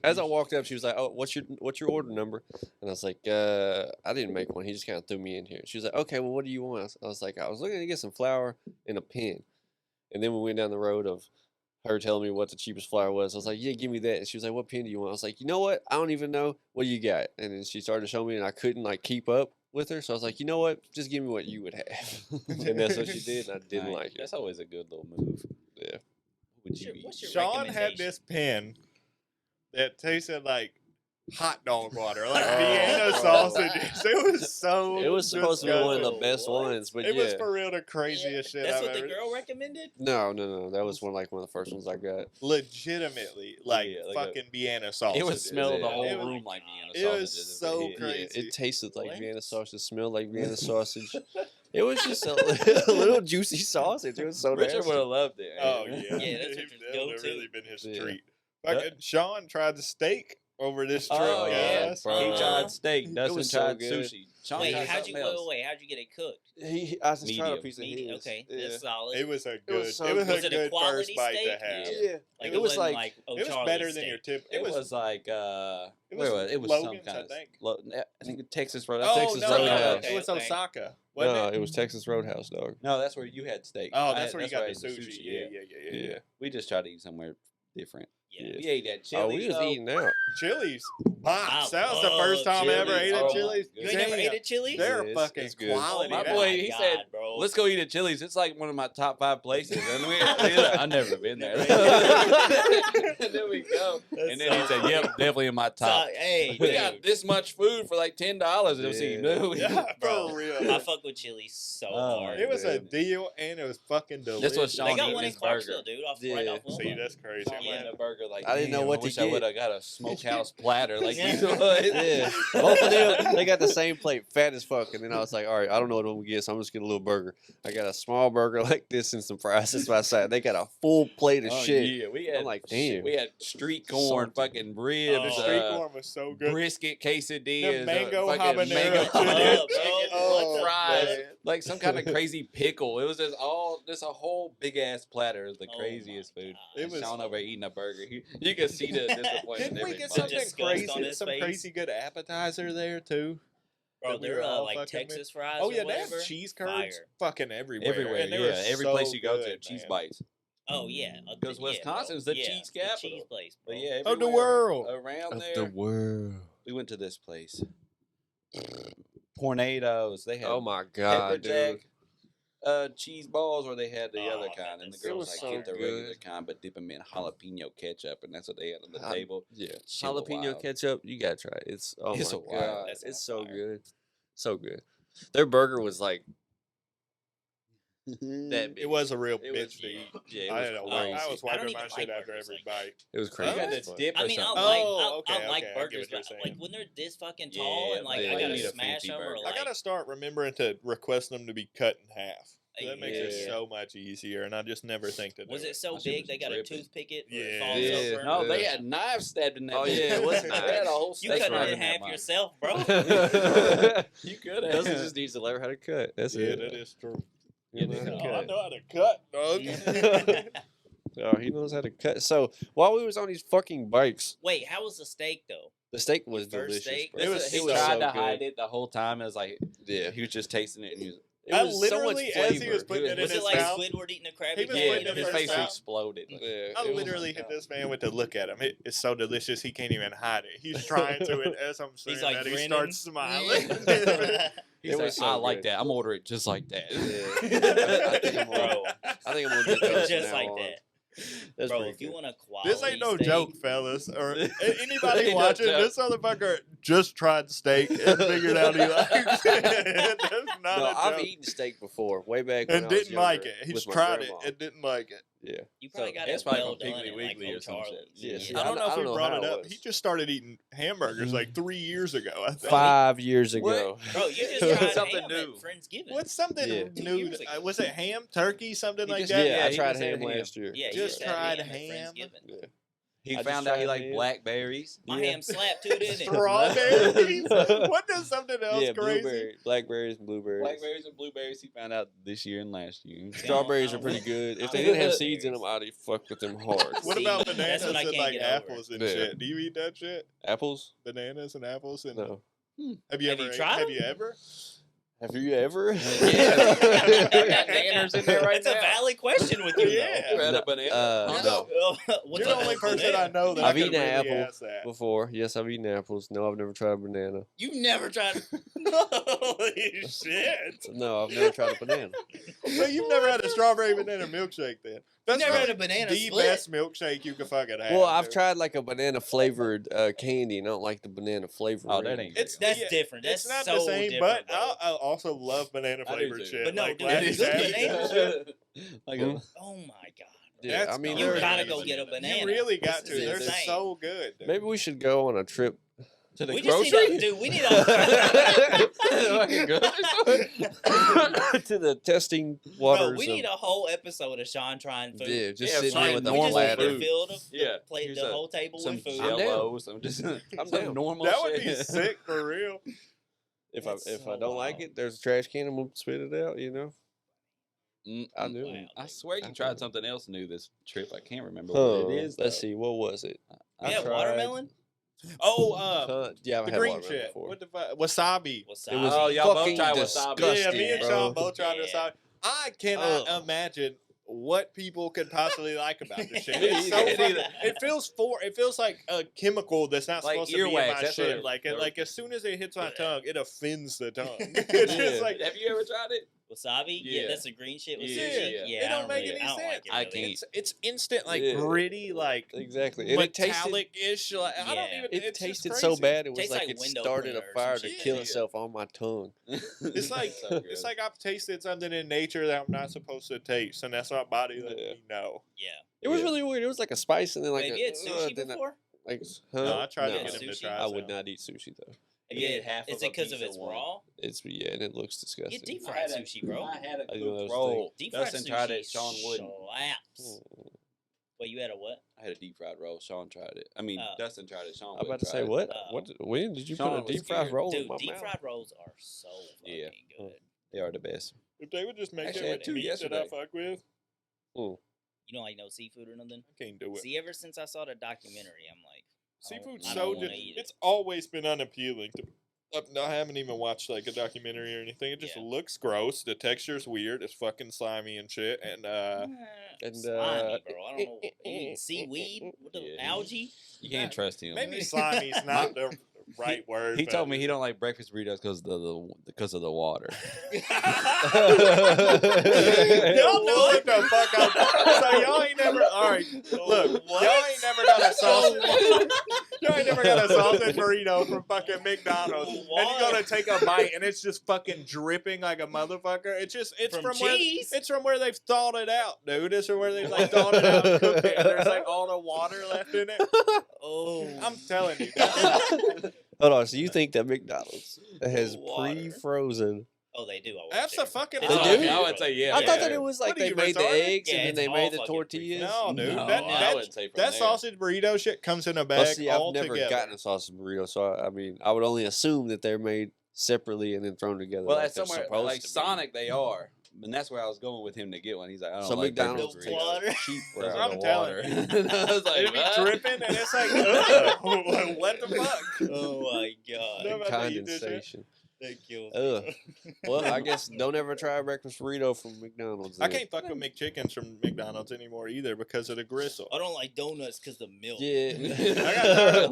As I walked up, she was like, "Oh, what's your order number?" And I was like, "I didn't make one. He just kind of threw me in here." She was like, "Okay, well, what do you want?" I was like, "I was looking to get some flour and a pen." And then we went down the road of her telling me what the cheapest flour was. I was like, "Yeah, give me that." And she was like, "What pen do you want?" I was like, "You know what? I don't even know. What do you got?" And then she started to show me, and I couldn't like keep up with her. So I was like, "You know what? Just give me what you would have." And that's what she did, and I didn't Nice. like it. That's always a good little move. Yeah. What would you be? What's your Sean had recommendation? this pen that tasted like hot dog water, like Oh. Vienna sausages. It was so. It was supposed to be one of the disgusting. best What? ones, but It yeah. was for real the craziest shit That's I've what the ever. girl recommended? No. That was one of the first ones I got. Legitimately, like Yeah, like a- fucking Vienna sausages. It would smell the Yeah. whole It was- room like Vienna it was sausages. so Yeah. crazy. Yeah, it tasted like What? Vienna sausage, smelled like Vienna sausage. It was just a little juicy sausage. It was so Richard nasty. would have loved it. Oh man. yeah, Yeah, that's He- what your that would have go-to. really been his Yeah. treat. Fucking Sean tried the steak over this trip, Oh yeah, guys. bro. he tried steak. Dustin was so tried good. sushi. Sean Wait, tried how'd you something else. how'd you get it cooked? I just tried a Medium. piece of Medium. his. Okay, Yeah. that's solid. It was a was good. so It was good. Was a it a good quality first bite to steak? have. Yeah. Like it was wasn't like oh, It was Charlie's better than steak. your tip. It was like It where was was it? Was Logan's, some kind I of think. I think Texas Road. Oh Texas no, Roadhouse. it was Okay. Osaka. No, Wasn't it? it was Texas Roadhouse, dog. No, that's where you had steak. Oh, I that's had- where you got I the had sushi. Yeah. Yeah. We just tried to eat somewhere different. Yeah. We ate at Oh, Chili's. we was though. eating out. Chili's box. That was the love first time I ever Chili's. ate Oh, at my Chili's. You ain't never ate at Chili's? They're Yeah, fucking it's good. quality. My now. boy, he said, bro. Let's go eat at Chili's. It's like one of my top 5 places. And I've never been there. Never And then we go. That's And then he so said, yep, definitely in my top. Hey, We dude. got this much food for like $10. And Yeah. no, Yeah, Bro, for real. I fuck with Chili's so Oh, hard. It was a man. deal, and it was fucking delicious. That's what Sean They got eating one in his burger. Clarksville, dude. Right Yeah. off See, Wilma. that's crazy. Yeah. Eating a burger like I didn't know damn, what I to wish I get. would have got a smokehouse platter like Yeah. these ones. Yeah, both of them, they got the same plate, fat as fuck. And then I was like, all right, I don't know what I'm gonna get, so I'm just getting a little burger. I got a small burger like this and some fries. That's my side. They got a full plate of Oh, shit. yeah, we had I'm like, shit. damn. We had street corn, Salty. fucking ribs, The Oh. street corn was so good. brisket quesadillas, The mango fucking habanero mango chicken. chicken, Oh, fries, man. like some kind of crazy pickle. It was just a whole big ass platter. It was the Oh craziest my food. God. It was- Sean over eating a burger. You could see the disappointment. Didn't in we every get bite. something Disgust on crazy? his Some face. crazy good appetizer there too. Bro, that we they're were all like fucking Texas fries. Oh or yeah, they have whatever. cheese curds Fire. fucking everywhere. Everywhere, and they yeah. were Every so place you go to, good, cheese man. bites. Oh yeah, Because yeah, bro. Wisconsin's the Yeah, cheese the capital. cheese place, But bro. yeah, Of the everywhere world. around Of there. the world. We went to this place. Tornadoes. They had Oh my pepper god, jack. dude. cheese balls, or they had the Oh, other man, kind, and the that's girls so like get the regular good. kind, but dip them in jalapeno ketchup, and that's what they had on the I- table. Yeah, Shit was jalapeno wild. ketchup. You gotta try it. It's It's my a wild. god, That's it's on so fire. good, so good. Their burger was like that. Big. It was a real It was- bitch to eat. Yeah, it I was had to crazy. wipe. I I was don't wiping even my shit like after burgers every like bite. It was You crazy. got as the fuck. dip I or mean, I something. like Oh, okay, I like okay, I get burgers, what you're but like saying. when they're this fucking tall Yeah, and like yeah, I you gotta need a smash fancy them or burger. like I gotta start remembering to request them to be cut in half. That makes it Yeah. so much easier, and I just never think to do was it so That shit big was they got to dripping. toothpick it? Where Yeah. it falls Yeah. over? No, they Yeah. had knives stabbed in that. Oh, bitch. yeah, it was They knives. had a whole You steak cut right it in in that half mug. yourself, bro. You could Dustin have. just needs to learn how to cut. That's Yeah, it. that is true. You know how to Oh, I cut. know how to cut, dog. Oh, he knows how to cut. So while we was on these fucking bikes, Wait, how was the steak though? the steak was Your first delicious. steak? Bro. It was He so tried to good. hide it the whole time. It was like Yeah, he was just tasting it, and he was. it I was so much literally, as he flavor. was putting it in Was it his like mouth, Squidward eating a Krabby He was Patty? putting Yeah, it his in face mouth. exploded. Yeah, I it was- literally hit this man with the look at him. It's so delicious he can't even hide it. He's trying to, and as I'm saying He's like that, he grinning. starts smiling. He's It like, was so I like good. that. I'm gonna order it just like that. Yeah. I think I'm Bro, I think I'm gonna get those just from like now on. that. That's Bro, pretty if you good. want a quality This ain't no steak, joke, fellas, or anybody Ain't no watching. joke. This motherfucker just tried steak and figured out he likes it. That's not No, a I've joke. eaten steak before, way back when And I was didn't like younger it. He's with my tried grandma. it and didn't like it. Yeah, You probably So, got that's it probably well from done Piggly at like Wiggly or some shit. O'Charlie's. Yeah, see, I don't know if we know brought how it it up. was. He just started eating hamburgers like 3 years ago. I think. 5 years ago. Bro, you just Tried tried something ham new. at Friendsgiving. What's something Yeah. 2 new? years ago. Was it ham, turkey, something He like just- that? Yeah, I he tried just had ham ham. last year. Yeah, you Just had tried ham at ham. Friendsgiving. Yeah. He I found just out he tried liked ham. blackberries. My Yeah. ham slapped too, didn't it? Strawberries. What does something else Yeah, crazy? blueberry, blackberries, and blueberries. Blackberries and blueberries. He found out this year and last year. Strawberries I are don't pretty like- good. If I they don't didn't have like seeds in them, I'd fuck with them hard. What See, about that's bananas what I and can't like get over. apples and Yeah. shit? Do you eat that shit? Apples? Bananas and apples and No. have you Have ever? you tried have them? you ever? Have you ever? Yeah. Bananas in there right That's a now. valid question with you, Yeah. You had No, a banana? no. though. What's You're the up, only person banana? I know that I've I could eaten an really apple ask that. Before. Yes, I've eaten apples. No, I've never tried a banana. You never tried. Holy shit! No, I've never tried a banana. So you've never had a strawberry banana milkshake then? That's never had really a banana the split? best milkshake you could fucking have. Well, I've dude. tried like a banana flavored candy, and I don't like the banana flavor. Oh, that ain't It's That's yeah, different. That's It's not so the same, different, but bro. I also love banana I do flavored too. shit. But no, like dude, Laffy it's good Taffy banana and shit. Like Mm. Oh my god! Yeah, That's I mean, You crazy. gotta go get a banana. You really got This to. is They're insane. so good. dude. maybe we should go on a trip to the We just grocery. need a, dude. We need a. Fucking grocery. to the testing Bro, waters. we need of, a whole episode of Sean trying food. yeah, just Yeah, sitting like there with the we just normal need ladder. to food. fill the, Yeah, plate, here's the a- whole table Some with food. down. Jello, some just I'm some down. normal That shit. would be sick for real. If That's I so don't like wild. it, there's a trash can and we'll spit it out. You know. I do. Wow. I swear you I tried do. something else new this trip. I can't remember Huh, what it is. let's though. see. What was it? Yeah, tried- watermelon. Oh, Yeah, I've the had green watermelon shit. before. What the fuck? Wasabi. Wasabi. It was Oh, y'all both fucking tried wasabi. disgusting, Yeah, me and bro. Sean both tried Yeah. wasabi. I cannot Ugh. imagine what people could possibly like about this shit. Me It's so either. fucking, it feels like a chemical that's not Like supposed to be in earwax, my that's shit. what it- Like as soon as it hits my tongue, it offends the tongue. It's just Yeah. like Have you ever tried it? Wasabi. Yeah, Yeah. that's the green shit with Yeah, sushi. yeah. Yeah, it I don't make really- any I don't sense. like it I really. can't. It's instant, like Yeah. gritty, like Exactly. And it tasted. metallic-ish. Like, I don't Yeah. even. It it's just tasted so crazy. bad. It was Tastes like, like it window started a cleaner or fire some to shit. kill Yeah. itself on my tongue. It's like So good. it's like I've tasted something in nature that I'm not supposed to taste, and that's my body letting Yeah. me know. Yeah. It was Yeah. really weird. It was like a spice and then like Have a, you had sushi then before? like, No, I tried no, to get him to Sushi? try. I would some. not eat sushi though. Have You you ate half Is of it a because of piece its of one. raw? It's and it looks disgusting. Get deep I fried had a- sushi, bro. I had a I didn't know that cooked was a roll. Deep fried Dustin sushi tried it. Sean wouldn't. slaps. Wait, you had a what? I had a deep fried roll. Sean tried it. I mean, Oh. Dustin tried it. Sean I'm about wouldn't to say try it. what? Oh. What? When did you Sean put a was deep fried scared. roll in Dude, my deep mouth? fried rolls are so fucking Yeah. good. They are the best. If they would just make Actually, it I had with two meat that I yesterday. fuck with, You don't like no seafood or nothing? I can't do it. See, ever since I saw the documentary, I'm like, Seafood's I so don't wanna just, eat it. it's always been unappealing to I haven't even watched like a documentary or anything. It just Yeah. looks gross. The texture's weird. It's fucking slimy and shit. And And, slimy, bro. I don't know. You eating seaweed with the Yeah. algae? You can't trust him. maybe slimy's not the right word. He but told me he don't like breakfast burritos because of the water. Y'all know what the fuck I'm. So y'all ain't never. All right, look, What? y'all ain't never got a sausage. Y'all ain't never got a sausage burrito from fucking McDonald's, and you go to take a bite, and it's just fucking dripping like a motherfucker. It's From from cheese? where it's from where they've thawed it out, dude. It's from where they've like thawed it out and cooked it, and there's like all the water left in it. Oh, I'm telling you. Hold on. So you think that McDonald's has Water. pre-frozen? oh, they do. Absolutely. It's They all do? pre-frozen. I would say yeah. I thought Yeah. that it was like What are they you, made the retarded? eggs Yeah, and then it's they all made the fucking tortillas. No, dude. No, that I that, wouldn't say from that there. sausage burrito shit comes in a But bag see, I've all never together. gotten a sausage burrito, so I mean, I would only assume that they're made separately and then thrown together. Well, like at they're somewhere supposed like to be. Sonic, they are. And that's where I was going with him to get one. He's like, I don't So like McDonald's breakfast The burritos. water. cheap Because route. of I'm the telling water. you. And I was like, It'd be what? dripping, and it's like, ugh, what the fuck? Oh my god. No, about to eat this shit. Condensation. That kills Ugh. me. Well, I guess don't ever try a breakfast burrito from McDonald's. I then. can't fuck with McChickens from McDonald's anymore either because of the gristle. I don't like donuts because the milk. Yeah. I got tired of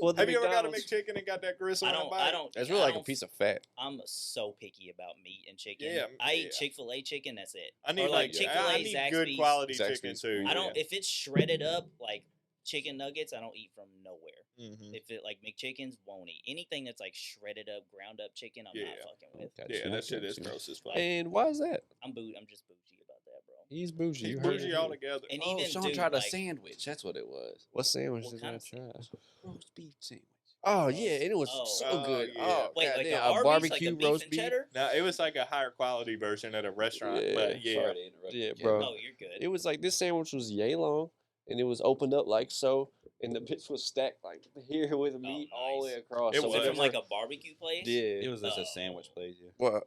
Well, the Have you ever got a McDonald's- McChicken and got that gristle I in a don't. bite? I don't. It's I really like a don't- piece of fat. I'm so picky about meat and chicken. Yeah, I eat yeah. Chick-fil-A chicken. That's it. I need or like Chick-fil-A, I need Zaxby's. good quality Zaxby's. chicken too. I don't. If it's shredded up like chicken nuggets, I don't eat from nowhere. Mhm. If it like McChickens, won't eat anything that's like shredded up, ground up chicken. I'm not Yeah. fucking with. Gotcha, Yeah, that shit is gotcha. gross as fuck. And why is that? I'm just bougie about that, bro. He's bougie. He's You heard bougie it. altogether. And Oh, even Sean dude, tried a like, sandwich. That's what it was. What sandwich What did kind I of try? sandwich? Roast beef sandwich. Oh yeah, and it was Oh. so Oh, good. yeah. Oh, Wait, like goddamn, a Arby's, barbecue like a beef roast and beef. cheddar? No, it was like a higher quality version at a restaurant, Yeah. but yeah. Sorry to interrupt. Yeah, you, bro. Oh, you're good. It was like this sandwich was yay long, and it was opened up like so, and the bits was stacked like here with the meat all the way nice. across. It so Was it from was. like a barbecue place? yeah. It was just Oh. a sandwich place. Yeah. Well,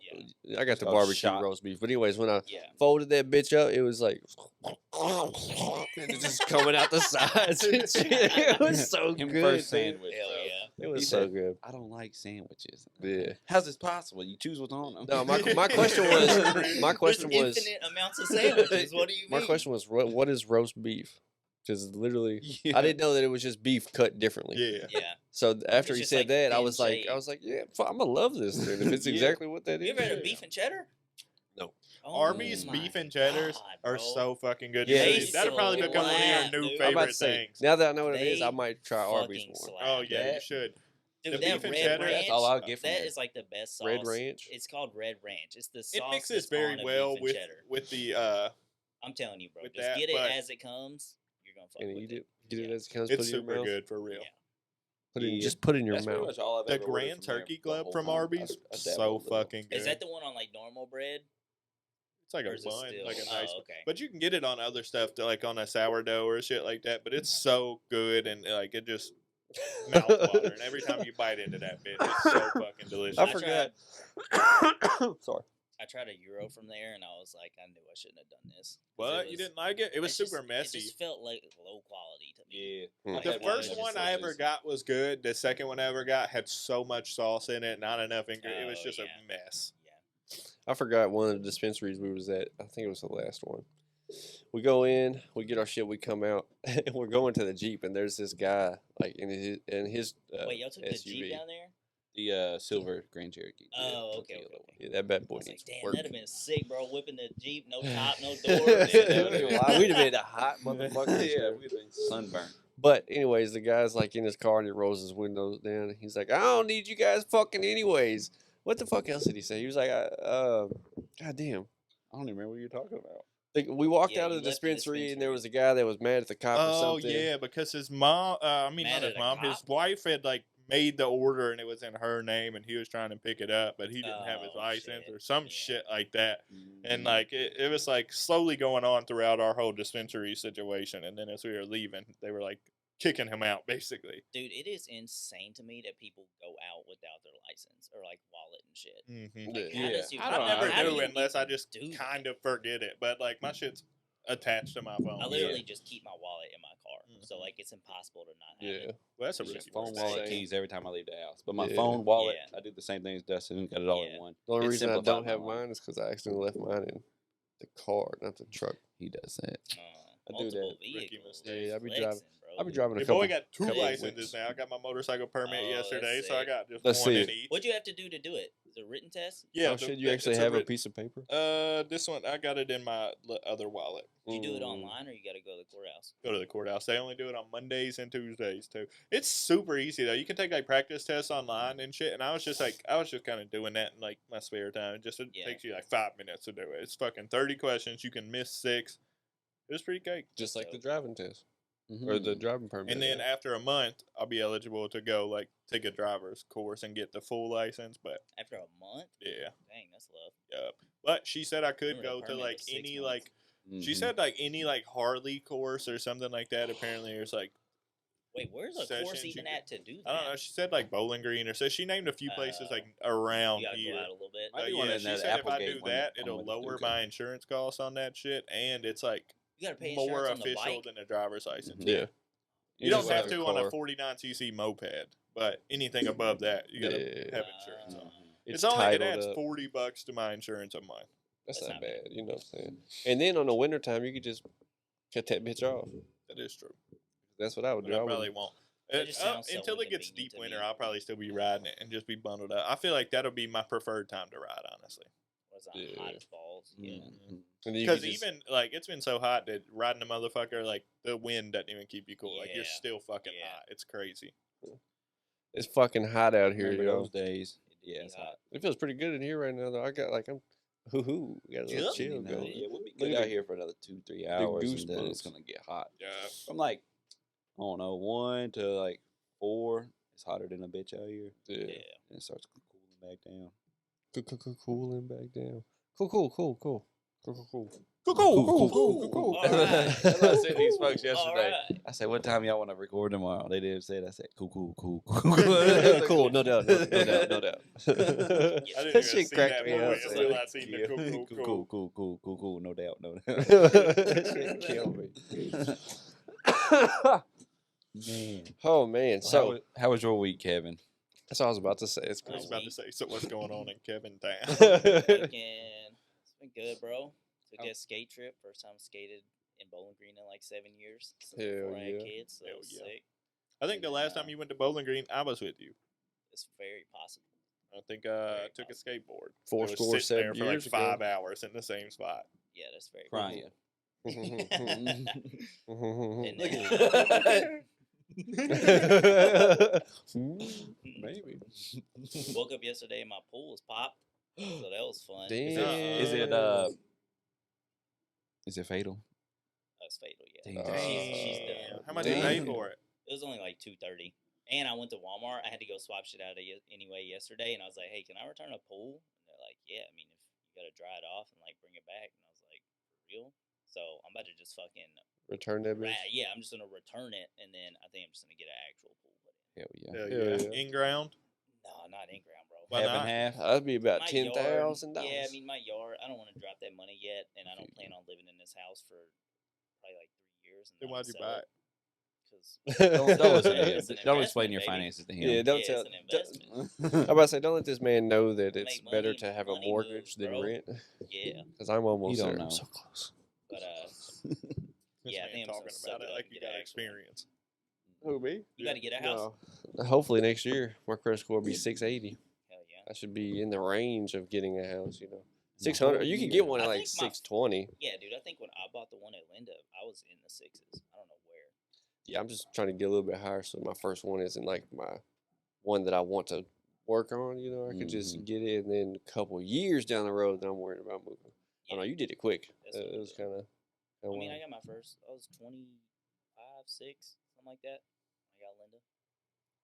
I got It's the called barbecue shop. roast beef, but anyways, when I Yeah. folded that bitch up, it was like, and it's just coming out the sides and shit. It was so Him good. first dude. sandwich. Hell bro. yeah. It was He so said, good. I don't like sandwiches. Yeah. How's this possible? You choose what's on them. No, my question was, my question There's was, infinite amounts of sandwiches. What do you mean? my question was, what is roast beef? Because literally, Yeah. I didn't know that it was just beef cut differently. Yeah. Yeah. So after It's he just said like that, I thin was like, shaved. yeah, I'm gonna love this then. If it's Yeah. exactly what that is. You ever had a Yeah. beef and cheddar? No. Oh Arby's my beef and cheddars God, are bro. so fucking good. Yeah, Yeah, they that'll probably so become one of slap, your new dude. I'm about to favorite say, things. now that I know what it is, I They might try Arby's fucking more. slap. Oh yeah, you That- should. Dude, The that beef and red cheddar, ranch, That's all I'll get from that there. is like the best sauce. Red Ranch? It's called Red Ranch. It's the sauce It mixes that's very on a well beef and with cheddar. the I'm telling you, bro. with Just that, get it but- as it comes. You're gonna fuck And with eat it. it. Get it Yeah. as it comes. Put it's it in your super mouth. good for real. Yeah. Put it in, Yeah. just put it in your That's pretty mouth. much all I've The ever ordered Grand from there Turkey the Club whole from time. Arby's, I so dabbled a little. fucking good. Is that the one on like normal bread? It's like or a is it bun, still- like a oh, nice. okay. But you can get it on other stuff, like on a sourdough or shit like that. But it's so good and like it just mouthwater. And every time you bite into that bit, it's so fucking delicious. I I forgot. Sorry. I tried a Euro from there, and I was like, I knew I shouldn't have done this. 'Cause What? it You was- didn't like it? It was just- super messy. It just felt like low quality to me. Yeah. Hmm. I The had first that one just I like ever this. got was good. The second one I ever got had so much sauce in it, not enough ingredients. It was Oh, just yeah. a mess. Yeah. I forgot one of the dispensaries we was at. I think it was the last one. We go in, we get our shit, we come out, and we're going to the Jeep, and there's this guy like in his Wait, y'all took the SUV. Jeep down there? The silver Grand Cherokee. Oh, not okay, the okay, yellow okay. one. Yeah, that bad I boy was like, needs damn, work. that'd have been sick, bro. Whipping the Jeep, no top, no Yeah, door. that would've been wild. We'd have been a hot motherfucker. Yeah, we've been sunburned. But anyways, the guy's like in his car and he rolls his windows down. He's like, I don't need you guys fucking anyways. What the fuck else did he say? He was like, God damn. I don't even remember what you're talking about. Like, we walked Yeah, out of you the left the dispensary and there dispensary. was a guy that was mad at the cop or Oh something. yeah, because his mom. I mean, Mad not his at a mom. His cop? wife had like made the order and it was in her name, and he was trying to pick it up, but he didn't have his Oh, license shit. or some Yeah. shit like that. And Mhm. like it was like slowly going on throughout our whole dispensary situation. And then as we were leaving, they were like kicking him out basically. Dude, it is insane to me that people go out without their license or like wallet and shit. Mm-hmm. Like, Yeah. how does you, I don't know, never how do you unless I even just do kind that? of forget it. But like my shit's attached to my phone. I literally just keep my wallet in my car, so Mhm. like it's impossible to not have Yeah. it. Well, that's a It's really just phone, good wallet, thing. keys every time I leave the house. But my Yeah. phone, wallet, Yeah. I do the same thing as Dustin. Got it all in Yeah. one. The only It reason I simplified don't my have life. mine is because I accidentally left mine in the car, not the truck. He does that. I do Multiple that. Rookie vehicles. mistake. Yeah, I be flexing, bro. I'll be driving a Your couple. boy got 2 couple licenses weeks. now. I got my motorcycle permit Oh, that's yesterday, so I sick. got just Let's one see in it. each. What'd you have to do to do it? Is it a written test? Yeah, Oh, shit, you actually it's have a writ- piece of paper? This one I got it in my other wallet. Did you do it Mm. online or you got to go to the courthouse? Go to the courthouse. They only do it on Mondays and Tuesdays too. It's super easy though. You can take like practice tests online and shit. And I was just kind of doing that in like my spare time. It Yeah. takes you like 5 minutes to do it. It's fucking 30 questions. You can miss 6. It was pretty cake. Just like the So- driving test. Or the driving permit. And then after a month, I'll be eligible to go like take a driver's course and get the full license. But After a month? yeah, Dang, that's love. yeah. But she said I could Remember go the to permit like was 6 any months. like she said like any like Harley course or something like that. Apparently, there's like Wait, where's a sessions course you even can- at to do that? I don't know. She said like Bowling Green or so. She named a few places Oh. like around You gotta here. go out a little bit. Might be But one yeah, in she that said if I Applegate do one that, that it'll went lower through. my insurance costs on that shit, and it's like You gotta pay more insurance on the official bike. than a driver's license. Yeah. You don't just have have a to on a car. 49cc moped, but anything above that, you gotta Yeah. have insurance on. It's It's only it titled adds up. $40 to my insurance a month. That's That's not not bad. bad. You know what I'm saying? And then on the wintertime, you could just cut that bitch off. That is true. That's what I would But do. I I would- probably won't. That just sounds so Until it gets inconvenient deep to winter, me. I'll probably still be riding it and just be bundled up. I feel like that'll be my preferred time to ride, honestly. Was on Yeah. hot as balls. Yeah. And then you Because could just- even like it's been so hot that riding a motherfucker, like the wind doesn't even keep you cool. Like you're Yeah. still fucking Yeah. hot. It's crazy. it's fucking hot out here, Remember yo. those days? It'd Yeah, be it's hot. hot. It feels pretty good in here right now, though. I got like I'm hoo-hoo. Got a little Yep. chill You know, going. yeah, we'll be Look good at out the- here for another 2-3 hours, and then it's goosebumps. gonna get hot. Yeah. From like, I don't know, 1 to like 4. It's hotter than a bitch out here, Yeah. Yeah. and it starts cooling back down. Cooling back down. Cool. All right. That's what I said to these folks All yesterday. right. I said, "What time y'all want to record tomorrow?" They didn't say it. I said, "Cool." Cool, no doubt. I Yes. didn't That even shit see cracked that me movie up. until I seen the Yeah. cool. No doubt. That shit killed me. Man. Oh man, so How was your week, Kevin? that's what I was about to say. It's I was crazy. about to say, so what's going on in Kevin Town? Fucking, it's been good, bro. Took that skate trip. First time skated in Bowling Green in like 7 years. Since Hell before I had yeah. kids. So Hell it was yeah. sick. I think the last time you went to Bowling Green, I was with you. It's very possible. I think I took a skateboard. Four I was score, sitting there 7 for like years ago. 5 hours in the same spot. Yeah, that's very Crying. Maybe. Woke up yesterday and my pool was popped. So that was fun. Damn. Is it fatal? That's fatal, yeah. Damn. She's done. How much did you pay Damn. for it? It was only like $230. And I went to Walmart. I had to go swap shit out of it anyway yesterday. And I was like, hey, can I return a pool? And they're like, yeah, I mean, if you got to dry it off and like bring it back. And I was like, for real? So I'm about to just fucking, Return that bitch. yeah, I'm just going to return it. And then I think I'm just going to get an actual pool. But Hell yeah. Hell Hell yeah. yeah. In ground? no, not in ground, bro. Why Half not? and half. That'd be about My $10,000. yard- Yeah, I mean, my yard, I don't want to drop that money yet. And I don't plan on living in this house for probably like 3 years. And Then I'm why'd gonna you sell buy it? 'cause Don't listen to It's him. an Don't explain investment, your baby. finances to him. Yeah, don't Yeah, tell. it's an investment. I'm about to say, don't let this man know that Make it's better money, to have a money mortgage moves, than bro. rent. Yeah. Because I'm almost don't there. know. I'm so close. But This Yeah, I man think I'm talking just gonna about it suck it like up you and get got an actual one. experience. Who, me? you got to get a house. No. Hopefully next year, my credit score will be 680. Hell yeah. I should be in the range of getting a house, you know. The 600. whole You can year. get one at I like think my- 620. Yeah, dude. I think when I bought the one at Linda, I was in the sixes. I don't know where. Yeah, I'm just trying to get a little bit higher so my first one isn't like my one that I want to work on, you know. I could just get it, and then a couple years down the road, then I'm worried about moving. I Yeah. know you did it quick. That's what It we was did. kind of. I mean, I got my first. I was 25, 6, something like that. I got Linda.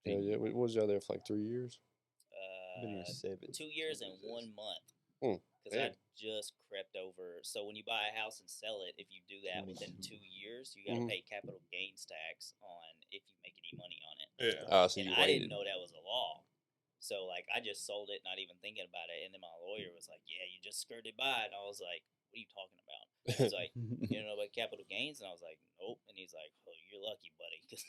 Yeah. What was you out there for like 3 years? Been here 7. 2 years and 1 month. Hmm, Because I damn. just crept over. So when you buy a house and sell it, if you do that within 2 years, you got to Mhm. pay capital gains tax on if you make any money on it. Yeah. So And you I didn't waited. know that was a law. So like I just sold it, not even thinking about it. And then my lawyer was like, "Yeah, you just skirted by it." And I was like, "What are you talking about?" He was like, "You don't know about capital gains?" And I was like, "Nope." And he's like, "Oh, you're lucky, buddy." 'Cause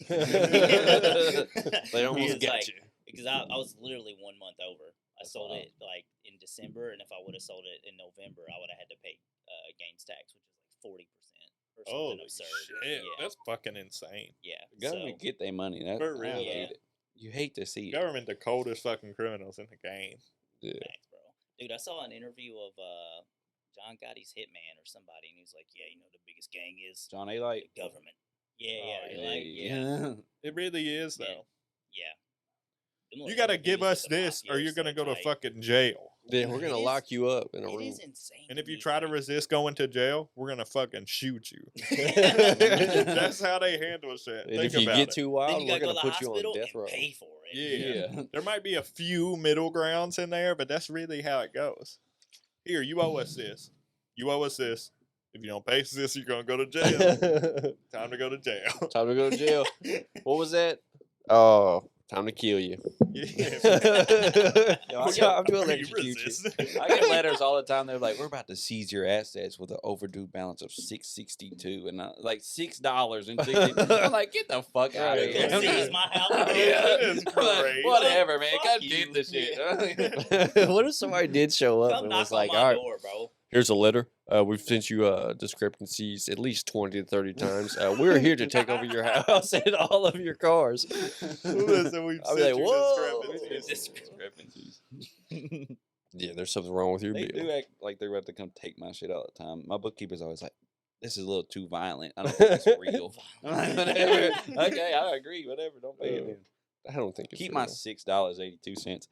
They He almost was got like- you. because I was literally 1 month over. I That's sold wild. it like in December, and if I would have sold it in November, I would have had to pay gains tax, which is like 40%. or Oh something absurd. shit, Yeah, that's fucking insane. yeah. The government get their money. That, For I real, hate though. it. You hate to see it. Government, the coldest fucking criminals in the game. Yeah. Facts, bro. Dude, I saw an interview of John Gotti's hitman or somebody, and he was like, "Yeah, you know, the biggest gang is John A. Light. the government." Yeah, Oh, yeah, yeah. like, yeah, It really is, Man. though. yeah. Them You little gotta give interviews us with the this, or mafia you're is gonna so go to tight. fucking jail. Yeah, we're It gonna is- lock you up in a It room. is insane. And to if you me, try to like- resist going to jail, we're gonna fucking shoot you. And That's how they handle shit. Think if you about get it. too then wild, you we're gotta go gonna to the put you on hospital death row. and pay for it. Yeah. There might be a few middle grounds in there, but that's really how it goes. Here, you owe us this. You owe us this. If you don't pay us this, you're gonna go to jail. Time to go to jail. Time to go to jail. What was that? Oh, time to kill you. Yeah. Yo, I Time to Are you electrocute you. resisting? I get letters all the time. They're like, "We're about to seize your assets with an overdue balance of $662 and like $6 and 60." I'm like, "Get the fuck out of Right. here!" Go seize my house. Yeah, that is I'm like, great. whatever, man. Fuck Come you. get the shit. What if somebody did show up Come and knock was on like, my all right, door, bro. here's a letter. We've sent you discrepancies at least 20 to 30 times. We're here to take over your house and all of your cars. Listen, we've I'll be sent like, you whoa. discrepancies. Discrepancies. Yeah, there's something wrong with your They bill. do act like they're about to come take my shit all the time. My bookkeeper's always like, "This is a little too violent. I don't think it's real." I'm like, whatever. Okay, I agree. Whatever. Don't pay it. Then. I don't think it's Keep real. my $6.82.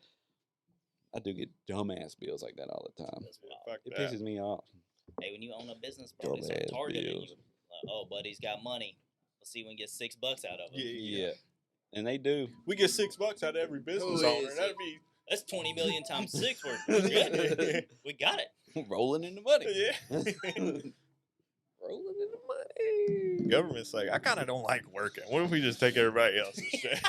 I do get dumbass bills like that all the time. That's wild. Fuck It that. pisses me off. Hey, when you own a business, bro, they start Dumbass targeting you. bills. Like, oh, buddy's got money. Let's see if we can get $6 out of him. Yeah. Yeah. And they do. We get $6 out of every business Who owner. is That'd be That's 20 million times 6. We're good. We got it. Rolling in the money. yeah. Rolling in the money. Government's like, I kind of don't like working. What if we just take everybody else's shit?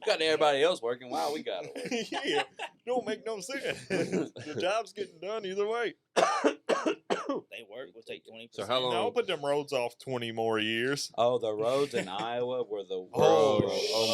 Got everybody else working. Wow, we got it. Yeah, don't make no sense. The job's getting done either way. They work. We'll take 20%. So how long- I'll put them roads off 20 more years. Oh, the roads in Iowa were the worst. Oh,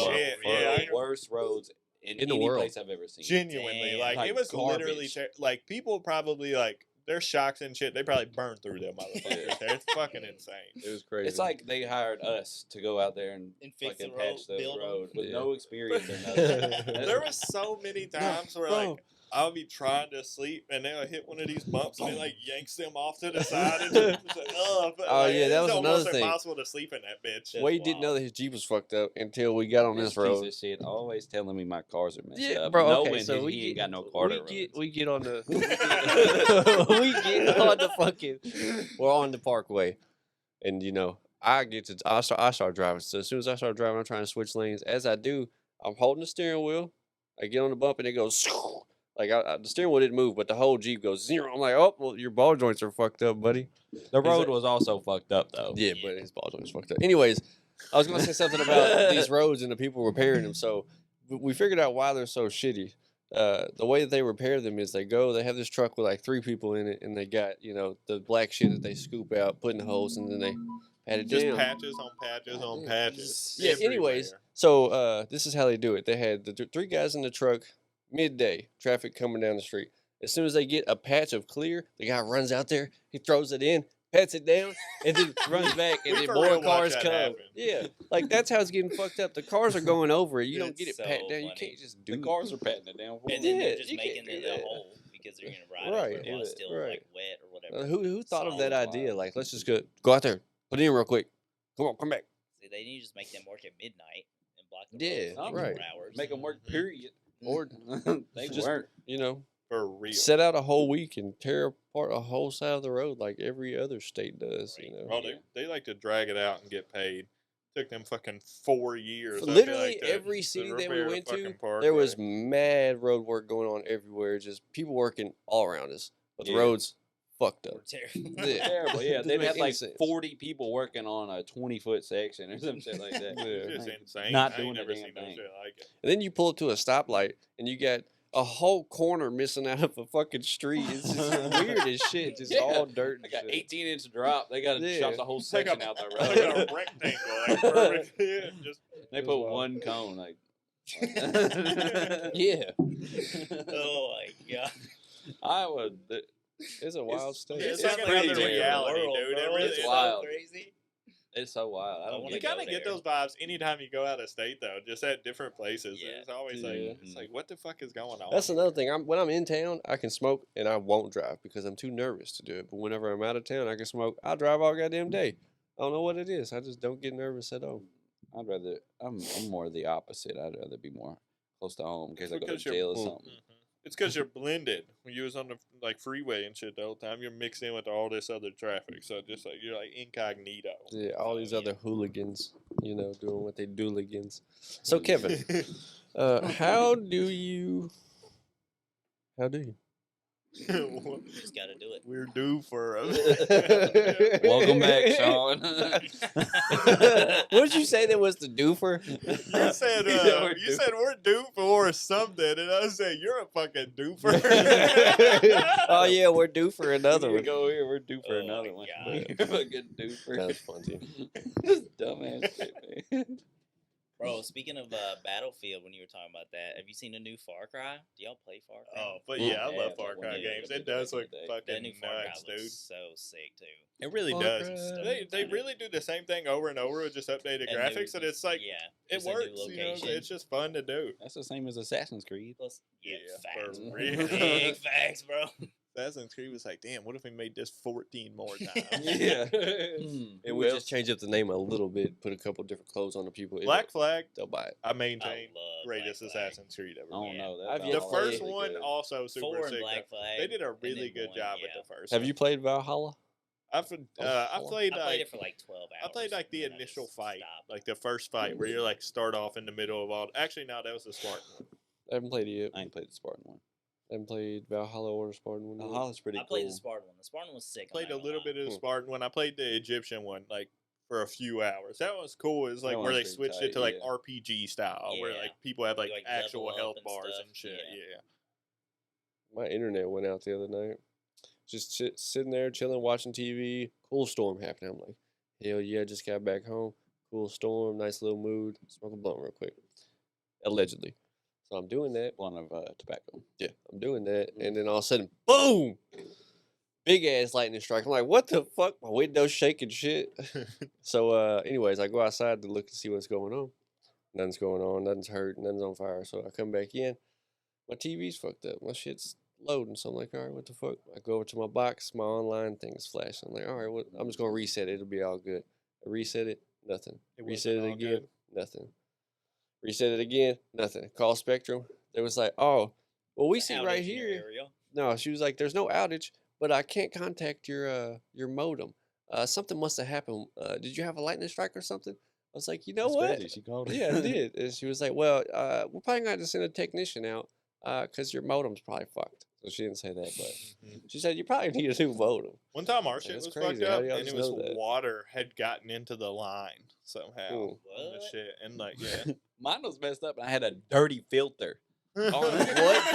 my shit, were yeah, the I- worst roads in In the any world. place I've ever seen. Genuinely, Damn. like, Like it was literally garbage. like people probably like their shocks and shit. They probably burned through them motherfuckers. Yeah. It's fucking insane. It was crazy. It's like they hired us to go out there and fix the fucking road, patch those build 'em. roads with Yeah. no experience or nothing. There was so many times where bro. like I'll be trying to sleep and they'll hit one of these bumps and it like yanks them off to the side. And just, like, Oh, like, yeah, that it's was almost another thing. impossible to sleep in that bitch. That's Wade didn't know wild. that his Jeep was fucked up until we got on this road. Piece of shit always telling me my cars are messed Yeah, up. bro. knowing Okay, so he we ain't get, got no Carter we get on the roads. we get on the fucking we're on the parkway, and you know I start driving. So as soon as I start driving, I'm trying to switch lanes. As I do, I'm holding the steering wheel. I get on the bump and it goes like the steering wheel didn't move, but the whole Jeep goes zero. I'm like, oh well, your ball joints are fucked up, buddy. The road like- was also fucked up though. Yeah, but his ball joints fucked up. Anyways, I was gonna say something about these roads and the people repairing them. So we figured out why they're so shitty. The way that they repair them is they have this truck with like 3 people in it, and they got the black shit that they scoop out, put in the holes, and then they pat it Just down. patches on patches on patches. Yeah. Anyways, everywhere. so this is how they do it. They had the 3 guys in the truck, midday traffic coming down the street. As soon as they get a patch of clear, the guy runs out there, he throws it in, pats it down, and then runs back, and We then for more real watch cars that come. happen. Yeah, like that's how it's getting fucked up. The cars are going over it. You don't It's get it so pat down. You funny. can't just do The cars are patting it down. For And me. then Yeah, they're just you can't making do it that. a hole because they're going to ride over it Right, while it's still right. like wet or whatever. Who thought of that Solid idea? wild. Like, let's just go out there, put it in real quick. Come on, come back. See, they need to just make them work at midnight and block the Yeah, roads for right. 4 hours. Make them work. Period. Or they just- weren't. You know, For real. set out a whole week and tear apart a whole side of the road like every other state does. You know, Bro, they like to drag it out and get paid. Took them fucking 4 years. I feel literally like, to every city that we repair a went to, fucking parkway. there was mad road work going on everywhere. Just people working all around us, but the Yeah. roads fucked up. We're terrible. Yeah. Terrible. Yeah, Doesn't they'd make have any like sense. 40 people working on a 20-foot section or some shit like that. Yeah. It's just Like, insane. Not I doing ain't a never damn seen no thing. shit like it. And then you pull up to a stoplight and you got a whole corner missing out of a fucking street. It's just weird as shit. Just Yeah. all dirt. They And got shit. 18-inch drop. They got to Yeah. chop the whole It's like section a- out the Like road. a rectangle, like perfect. Yeah, just They It put was wild. one cone. Like, Yeah. Oh my god. Iowa, It's a wild state. It's It's like pretty another terrible. reality, World, dude. It bro. really It's is. wild. Crazy. It's so wild. I I don't wanna You get go kind of get there. those vibes anytime you go out of state, though. Just at different places. Yeah. It's always Yeah. like, it's like, what the fuck is going on? That's another thing. When I'm in town, I can smoke and I won't drive because I'm too nervous to do it. But whenever I'm out of town, I can smoke. I'll drive all goddamn day. I don't know what it is. I just don't get nervous at all. I'd rather. I'm more the opposite. I'd rather be more close to home in case I go to because you're- jail or Mm. something. It's because you're blended. When you was on the like freeway and shit the whole time, you're mixed in with all this other traffic. So just like you're like incognito. Yeah, all these yeah. other hooligans, doing what they dooligans. So Kevin, how do you? Just gotta do it. We're due for a. Welcome back, Sean. What did you say that was the doofer? You said Yeah, we're you due. said we're due for something, and I said you're a fucking doofer. Oh yeah, we're due for another we one. go here. We're due for Oh my another one. God. We're fucking due for That's funny. Just dumbass shit, man. Bro, speaking of Battlefield, when you were talking about that, have you seen the new Far Cry? Do y'all play Far Cry? Oh, but yeah, I Yeah, love that Far one Cry did. games. That It did does back in look the day. that fucking new Far Cry nuts, looks dude. so sick too. It really Far does. Cry. They really do the same thing over and over with just updated And graphics, new- and it's like yeah, it just a new works. You know, location. it's just fun to do. That's the same as Assassin's Creed. Plus, yeah, Yeah, facts. for real. Big facts, bro. Assassin's Creed was like, damn, what if we made this 14 more times? Yeah. And Who we else? just change up the name a little bit, put a couple different clothes on the people. Black Flag, They'll buy it. I maintain I love greatest Black Flag. Assassin's Creed ever. I don't made. know. That I've sounds yet The to first play. one good. also super 4 and sick. Black though. Flag. They did a and really then good one, job yeah. with the first. Have one. you played Valhalla? I Valhalla? played I like played it for like 12 hours. I played like the and then I initial just fight, stopped. like the first fight where you like start off in the middle of all. Actually, no, that was the Spartan one. I haven't played it yet. I ain't played the Spartan one. I haven't played Valhalla or the Spartan one. yet. Valhalla's pretty I cool. played the Spartan one. The Spartan was sick. I'm Played not a gonna little lie. bit of the Hmm. Spartan one. I played the Egyptian one like for a few hours. That was cool. It's like That where one's they pretty switched tight, it to like yeah. RPG style, where Yeah. like people have like, like, actual level up health and bars stuff, and shit. yeah. Yeah. My internet went out the other night. Just sitting there chilling, watching TV. Cool storm happening. I'm like, hell yeah! Just got back home. Cool storm, nice little mood. Smoke a blunt real quick. Allegedly. So I'm doing that. One of tobacco. Yeah, I'm doing that, and then all of a sudden, boom! Big ass lightning strike. I'm like, what the fuck? My window's shaking shit. So, anyways, I go outside to look and see what's going on. Nothing's going on. Nothing's hurt. Nothing's on fire. So I come back in. My TV's fucked up. My shit's loading. So I'm like, all right, what the fuck? I go over to my box. My online thing is flashing. I'm like, all right, I'm just gonna reset it. It'll be all good. I reset it. Nothing. It Reset wasn't it all again. good? Nothing. Reset it again. Nothing. Call Spectrum. They was like, oh, well, we see Outage right in your here. area. No, she was like, "There's no outage, but I can't contact your modem. Something must have happened. Did you have a lightning strike or something?" I was like, "You know That's what? crazy. She called it. Yeah, I did." And she was like, "Well, we're probably going to send a technician out because your modem's probably fucked." So she didn't say that, but she said you probably need a new modem. One time our shit That's was crazy. fucked How up, do y'all and it just was know that? water had gotten into the line somehow. Ooh. And the What? shit, and like yeah. Mine was messed up, and I had a dirty filter. What? What What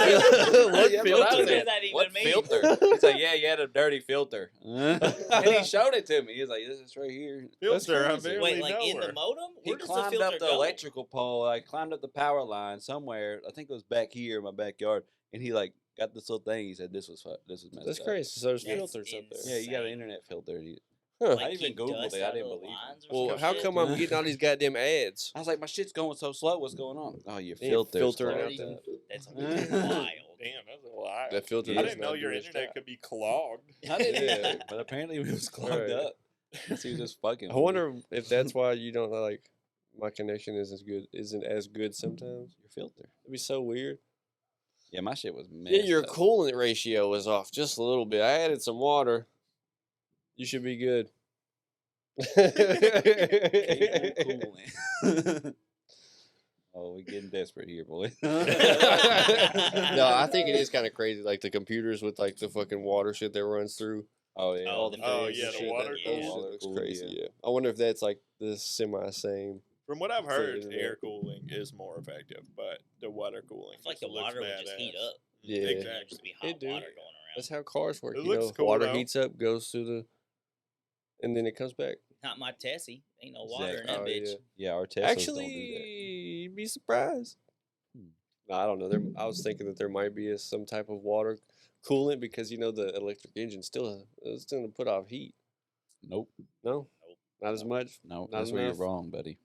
filter? What does that even What mean? filter? He's like, yeah, you had a dirty filter. And he showed it to me. He's like, this is right here. Filter, I crazy. barely Wait, like know in her. the modem? He Where does the climbed filter up the go? electrical pole. I climbed up the power line somewhere. I think it was back here in my backyard. And he like got this little thing. He said, this was messed That's up. crazy. So there's That's filters up there. Yeah, you got an insane. internet filter. Huh. I even keep Googled dust it. I out didn't of the believe it. lines or Well, some how shit? come I'm getting all these goddamn ads? I was like, my shit's going so slow. What's going on? Oh, your They filter's filtering clogged out up. That's wild. Damn, that's a lot. That filter I does didn't know not your do its internet job. could be clogged. I didn't Yeah. either, but apparently it was clogged Right. up. He was just fucking. I with me. wonder if that's why you don't like my connection isn't as good sometimes. Your filter. It'd be so weird. Yeah, my shit was messed Yeah, your up. coolant ratio was off just a little bit. I added some water. You should be good. Keep on cooling. Oh, we're getting desperate here, boy. No, I think it is kind of crazy, like the computers with like the fucking water shit that runs through. Oh yeah. Oh, the Oh, fans yeah, and the shit. water Yeah. That cooler. shit looks Cool, crazy. yeah. Yeah, I wonder if that's like the semi-same. From what I've For heard, internet. air cooling is more effective, but the water cooling. I feel like just the looks water would just heat badass. up. Yeah. There'd Exactly. just be It hot do. water going around. That's how cars work. It You looks know, cool, water though. heats up, goes through the, and then it comes back. Not my Tessie. Ain't no water in Exactly. that Oh, bitch. yeah. Yeah, our Teslas Actually, don't do that. you'd be surprised. No, I don't know. I was thinking that there might be some type of water coolant because the electric engine still it's going to put off heat. Nope. No, not as much. No, Not that's where you're enough? wrong, buddy.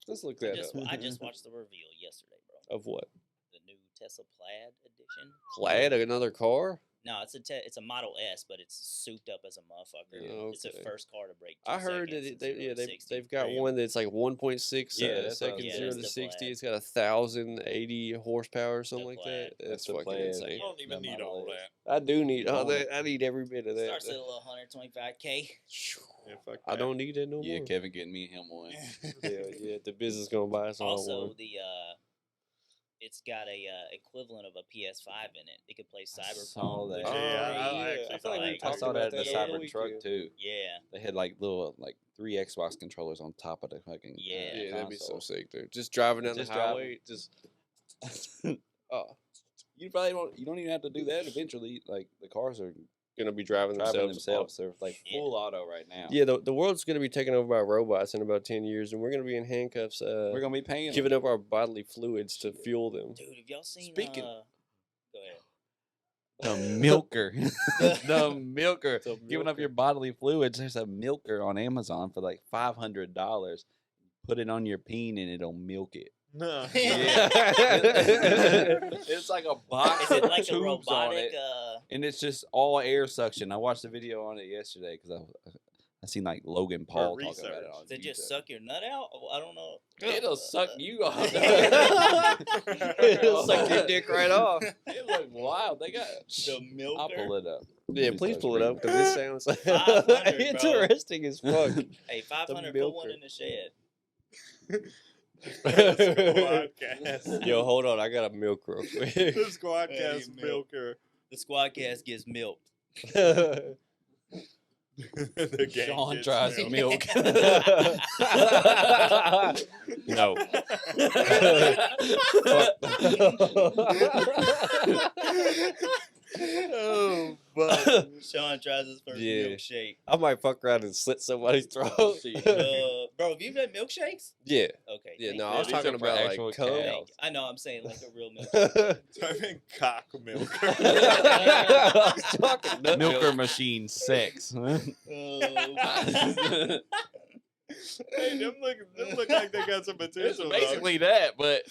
Let's look that up. I just watched the reveal yesterday, bro. Of what? The new Tesla Plaid edition. Plaid, another car? No, it's a Model S, but it's souped up as a motherfucker. Oh, It's the okay. first car to break 2 I heard seconds that in 0 to 60. they've got Really? one that's like 1.6 Yeah, that's what I was seconds Yeah, 0 that's to the 60. Plaid. It's got 1,080 horsepower or something The like Plaid. that. That's That's the fucking Plaid. insane. You don't even The need Model all S. that. I do need all Oh. that. I need every bit of that. Starts at a little 125K. Yeah, fuck I that. don't need that no Yeah, more. Kevin getting me him one. Yeah, the business gonna buy us all Also, one. it's got a equivalent of a PS5 in it. It could play saw Cyberpunk. that. which Oh, is Yeah, great. I actually feel thought like we I I talked saw about that at the that the other Cybertruck week. too. Yeah, They had like little 3 Xbox controllers on top of the fucking Yeah. Yeah, that'd be so console. sick, dude. Just driving down Just the highway, just You probably don't. You don't even have to do that eventually. Like the cars are gonna be driving driving themselves. themselves. They're like Yeah. full auto right now. Yeah, the world's gonna be taken over by robots in about 10 years, and we're gonna be in handcuffs, We're gonna be paying. giving up our bodily fluids to fuel them. dude, have y'all seen? Speaking- Go ahead. the milker, the milker, The giving up milker. your bodily fluids. There's a milker on Amazon for like $500. Put it on your peen and it'll milk it. No. Yeah. It's like a box Is it of like a tubes on robotic? it, and it's just all air suction. I watched the video on it yesterday because I seen like Logan Paul talking about it research. on Does it just YouTube. suck your nut out? Oh, I don't know. It'll suck you off. It'll suck your dick right off. It look wild. They got. The milker. I'll pull it up. Yeah, Please please don't pull it scream. up because this sounds 500, bro. interesting as fuck. Hey, 500. Put milker. one in the shed. Squadcast. Yo, hold on, I got a milk real The quick. Squadcast Hey, milker. The Squadcast gets milked. The gang Sean gets tries milked. milk. No. Oh, fuck. Sean tries his first Yeah. milkshake. I might fuck around and slit somebody's throat. Bro, have you done milkshakes? Yeah. Okay. Yeah, thank no, you. I was these talking are for about actual like cum. cows. Thank you. I know. I'm saying like a real milk. Type in cock milker. I was talking nut Milker milk. machine sex. Hey, them look like they got some It's potential. dog. basically that, but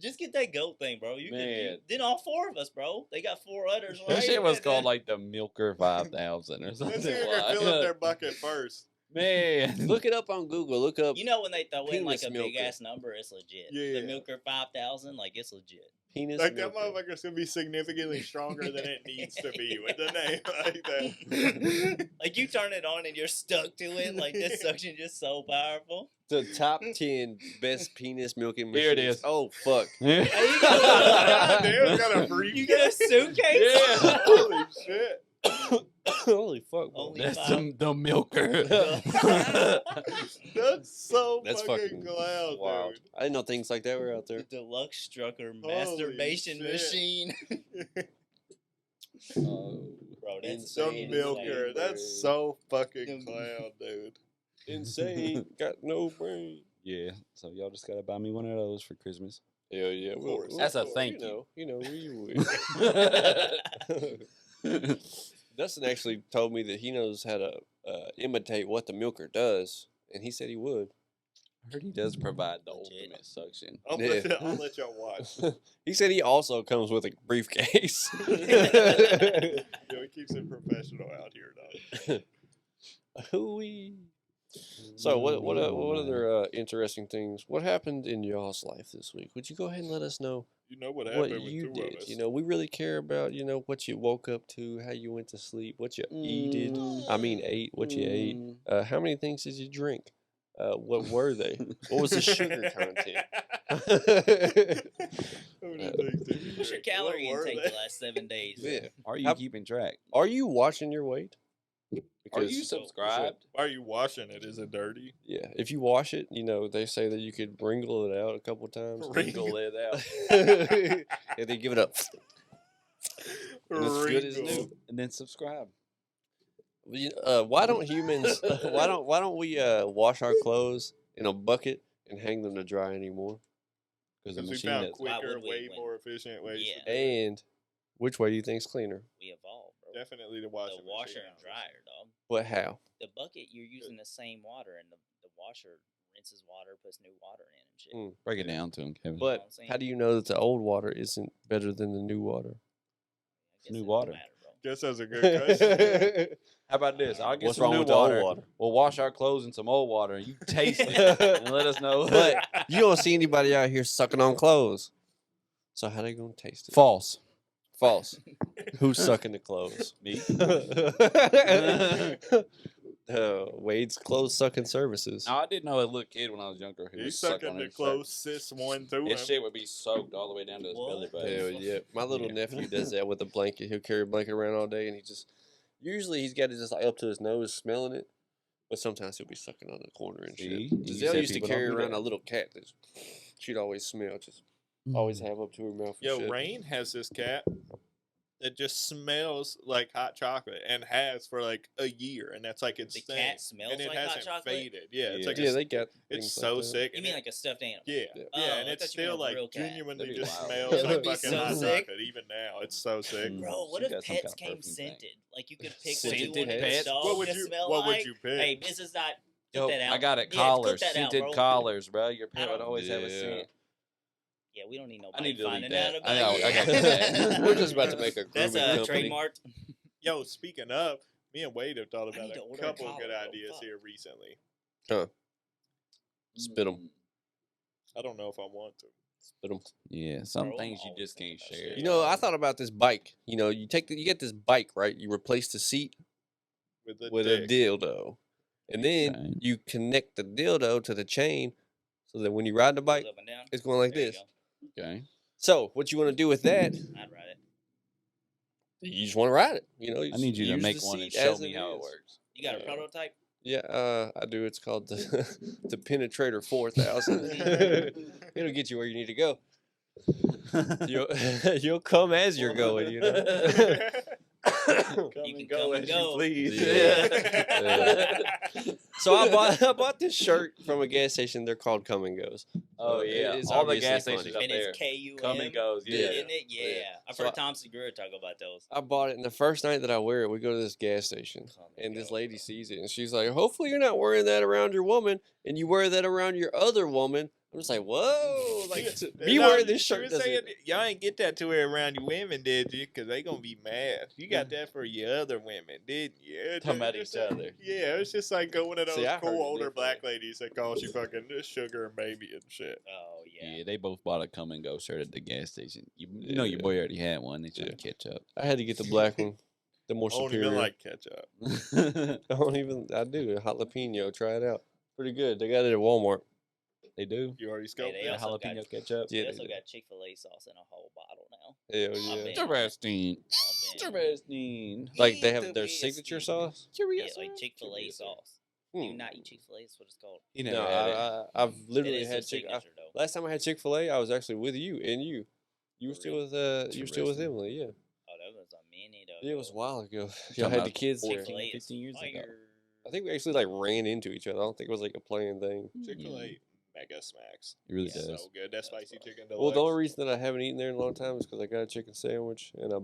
Just get that goat thing, bro. Man. Then all 4 of us, bro. They got 4 udders. that right? shit was called like the Milker 5000 or Let's something. see who can fill up their bucket first. Man, Look it up on Google. Look up You know when they throw in like Penis a big milker. ass number, it's legit. Yeah. The Milker 5000, like it's legit. penis Like that milker. motherfucker's gonna be significantly stronger than it needs to be with the name like that. Like you turn it on and you're stuck to it. Like this suction just so powerful. The top 10 best penis milking machines. Here it is. Oh, fuck. Damn, got a briefcase. You get a suitcase? Yeah. Holy shit. Holy fuck. bro. Only That's five. the Milker. That's so That's fucking fucking loud, Wow. dude. I didn't know things like that were out The there. deluxe Strucker Holy masturbation shit. machine. Oh, Bro, that's Some Insane, milker. insane, That's so fucking Them- clown, dude. Insane. Got no brain. yeah. So y'all just gotta buy me one of those for Christmas. Hell yeah. Of course. That's a thank you. you. Know, we would. Dustin actually told me that he knows how to imitate what the milker does, and he said he would. I heard he does provide the Legit. ultimate suction. I'll let y'all watch. He said he also comes with a briefcase. Yo, he keeps it professional out here, dog. Hooey. So what other interesting things? What happened in y'all's life this week? Would you go ahead and let us know You know what what happened with you 2 of did? us. You know, we really care about what you woke up to, how you went to sleep, what you eated. I mean, ate what you ate. How many things did you drink? What were they? What was the sugar content? What's your calorie intake the last 7 days? Yeah. Are you How- keeping track? Are you watching your weight? Are you Because- subscribed? Why are you washing it? Is it dirty? Yeah, if you wash it, they say that you could wrinkle it out a couple times. Wrinkle it out. And then give it up. And it's good as Wrinkle. new. And then subscribe. Why don't humans? Why don't we wash our clothes in a bucket and hang them to dry anymore? Because the Because we machine found is. Why quicker, would we way when- more efficient ways Yeah. to do it. And which way do you think's cleaner? We evolved, bro. Definitely the washing The washer machine, and obviously. dryer, dog. But how? The bucket, you're using the same water, and the washer rinses water, puts new water in and shit. Mm. Break it down to him, Kevin. know what But I'm saying? how do you know that the old water isn't better than the new water? I guess new it don't water. matter, bro. Guess that's a good question. How about this? I'll get What's some wrong new with the old water. water? We'll wash our clothes in some old water, and you taste it and let us know. But you don't see anybody out here sucking on clothes. So how they gonna taste it? False. False. Who's sucking the clothes? Me. Wade's clothes sucking services. No, I did know a little kid when I was younger who He's was sucking sucking on the his clothes, sis one through him. His shit would be soaked all the way down to his belly What? button. Hell yeah. My little Yeah. nephew does that with a blanket. He'll carry a blanket around all day and he just usually he's got it just like up to his nose smelling it. But sometimes he'll be sucking on the corner and See? shit. You Giselle said used to people don't carry do around that. a little cat that she'd always smell, just always have up to her mouth. And Yo, shit. Rain has this cat that just smells like hot chocolate and has for like a year, and that's like its The thing. cat smells and it like hot hasn't chocolate? faded. Yeah, it's Yeah. like Yeah, a, they got it's things so like that. sick. You and mean it- like a stuffed animal? yeah, Yeah. Oh, yeah, and I it's thought you meant still a like real cat. genuinely That'd be just wild. smells That'd like be fucking so hot sick. chocolate. Even now, it's so sick. Mm. Bro, what She if got some pets kind of came perfume thing. scented? Like you could pick what Scented you wanted pets? your dog What would to you? smell What like. would you pick? Hey, this is not. Cut Yo, that out. I got it. Yeah, cut Collars, that out, scented bro. collars, bro. Your I pet would don't- always have a Yeah. scent. Yeah, we don't need I nobody need to delete finding that. out about I know, it. I got that. We're just about to make a That's grooming company. trademarked. Yo, speaking of, me and Wade have thought I about need to a order a couple collar, good bro. ideas Fuck. here recently. Spit 'em. I don't know if I want to. Spit 'em. Yeah, some Bro, I'm things you always just can't thinking about share. shit. You know, I thought about this bike. You know, you get this bike, right? You replace the seat With the with dick. a dildo. And then Okay. you connect the dildo to the chain so that when you ride the bike, Goes up and down. it's going like There you this. go. Okay. So, what you want to do with that, I'd ride it. you just want to ride it. You know, I need you to use make the one and seat show as me how it is. works. You got a Yeah. prototype? Yeah, I do. It's called the the Penetrator 4000. It'll get you where you need to go. You'll come as you're going, you know. Come You and can go come and as you go. please. Yeah. So I bought this shirt from a gas station. They're called Come and Goes. Oh So yeah, it's all the obviously gas funny. stations up And there. it's KUM. Come and goes. Yeah. Isn't it? Yeah. Yeah. I've So heard I- Tom Segura talk about those. I bought it, and the first night that I wear it, we go to this gas station, Come and and this go, lady bro. sees it, and she's like, "Hopefully, you're not wearing that around your woman, and you wear that around your other woman." I'm just like, "Whoa!" Like me wearing this shirt was doesn't. saying, y'all ain't get that to wear around your women, did you? Because they gonna be mad. You got that for your other women, didn't you? Talking about each other. Yeah, it's just like one of those See, I heard cool it older different. black ladies that calls you fucking sugar and baby and shit. Oh, yeah. Yeah, they both bought a come and go shirt at the gas station. You know your Yeah. boy already had one. They trying to catch up. I had to get the black one, the more I don't superior. even like ketchup. I don't even. I do jalapeno. Try it out. Pretty good. They got it at Walmart. They do. You already scoped they it? also got- Jalapeno ketchup. Yeah, They they also do. got Chick-fil-A sauce in a whole bottle now. Hell I've yeah. been- Interesting. Oh, man. Interesting. Like they have their signature sauce. Yeah, Curious. like Chick-fil-A sauce. Hmm. Do you not eat Chick-fil-A? That's what it's called. He never No, had it. I've It literally is their had Chick. signature, though. Last time I had Chick-fil-A, I was actually with you and you. You were For still real? with you were still with Interesting. Emily, yeah. Oh, that was a minute ago. Yeah, it was a while ago. Y'all Talking had the about kids there. 14, 15 15 years ago. I think we actually like ran into each other. I don't think it was like a planned thing. Chick-fil-A mega smacks. It really Yeah. does. So good. That spicy chicken deluxe. Well, the only reason that I haven't eaten there in a long time is because I got a chicken sandwich and I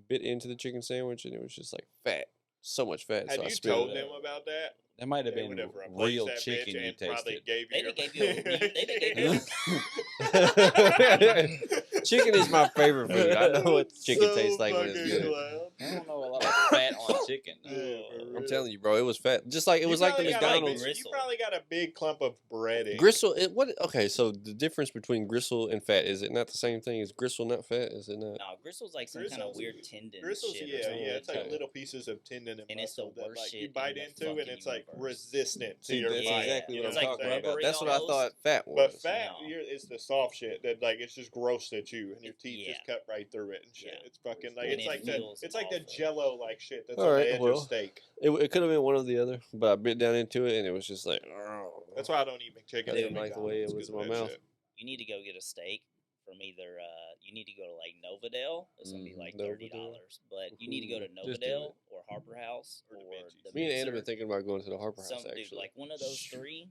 bit into the chicken sandwich and it was just like fat, so much fat. Had so I you spit told it them out. about that? That might have They been would have replaced real that chicken bitch you and probably tasted. gave They you. done gave you a- they done gave you Chicken is my favorite food. I know what chicken So tastes like when it's fucking good. loud. I don't know a lot of fat on chicken. Yeah, for I'm real. telling you, bro, it was fat. Just like it You was like the probably got a McDonald's. big- You probably got a big clump of breading. Gristle, okay, so the difference between gristle and fat, is it not the same thing? Is gristle not fat? Is it not? No, gristle's like some kind of Gristle's- weird tendon Gristles, shit. or yeah, something yeah. It's like Okay. little pieces of tendon and, And it's the muscle that worst like shit you in bite the into, and fucking it's like universe. resistant to See, your that's body. exactly you what know I'm like talking saying? about. rubbery That's what I almost. thought fat was. But fat, No. it's the soft shit that like it's just gross at you, and your teeth Yeah. just cut right through it and shit. Yeah. It's fucking like And it's it like the feels it's like the awful. Jello like shit that's All on right, the edge well. of steak. It could have been one or the other, but I bit down into it and it was just like. That's why I don't eat McChicken. I didn't at like the way it McDonald's was in 'cause my of that mouth. shit. You need to go get a steak from either. You need to go to like Novodale. It's gonna be like Novodale. $30, but you need to go to Just do it. Novodale or Harper House Or or Da Vinci's. the Me and Anna Mixer. been thinking about going to the Harper House Some dude, actually. like one of those three.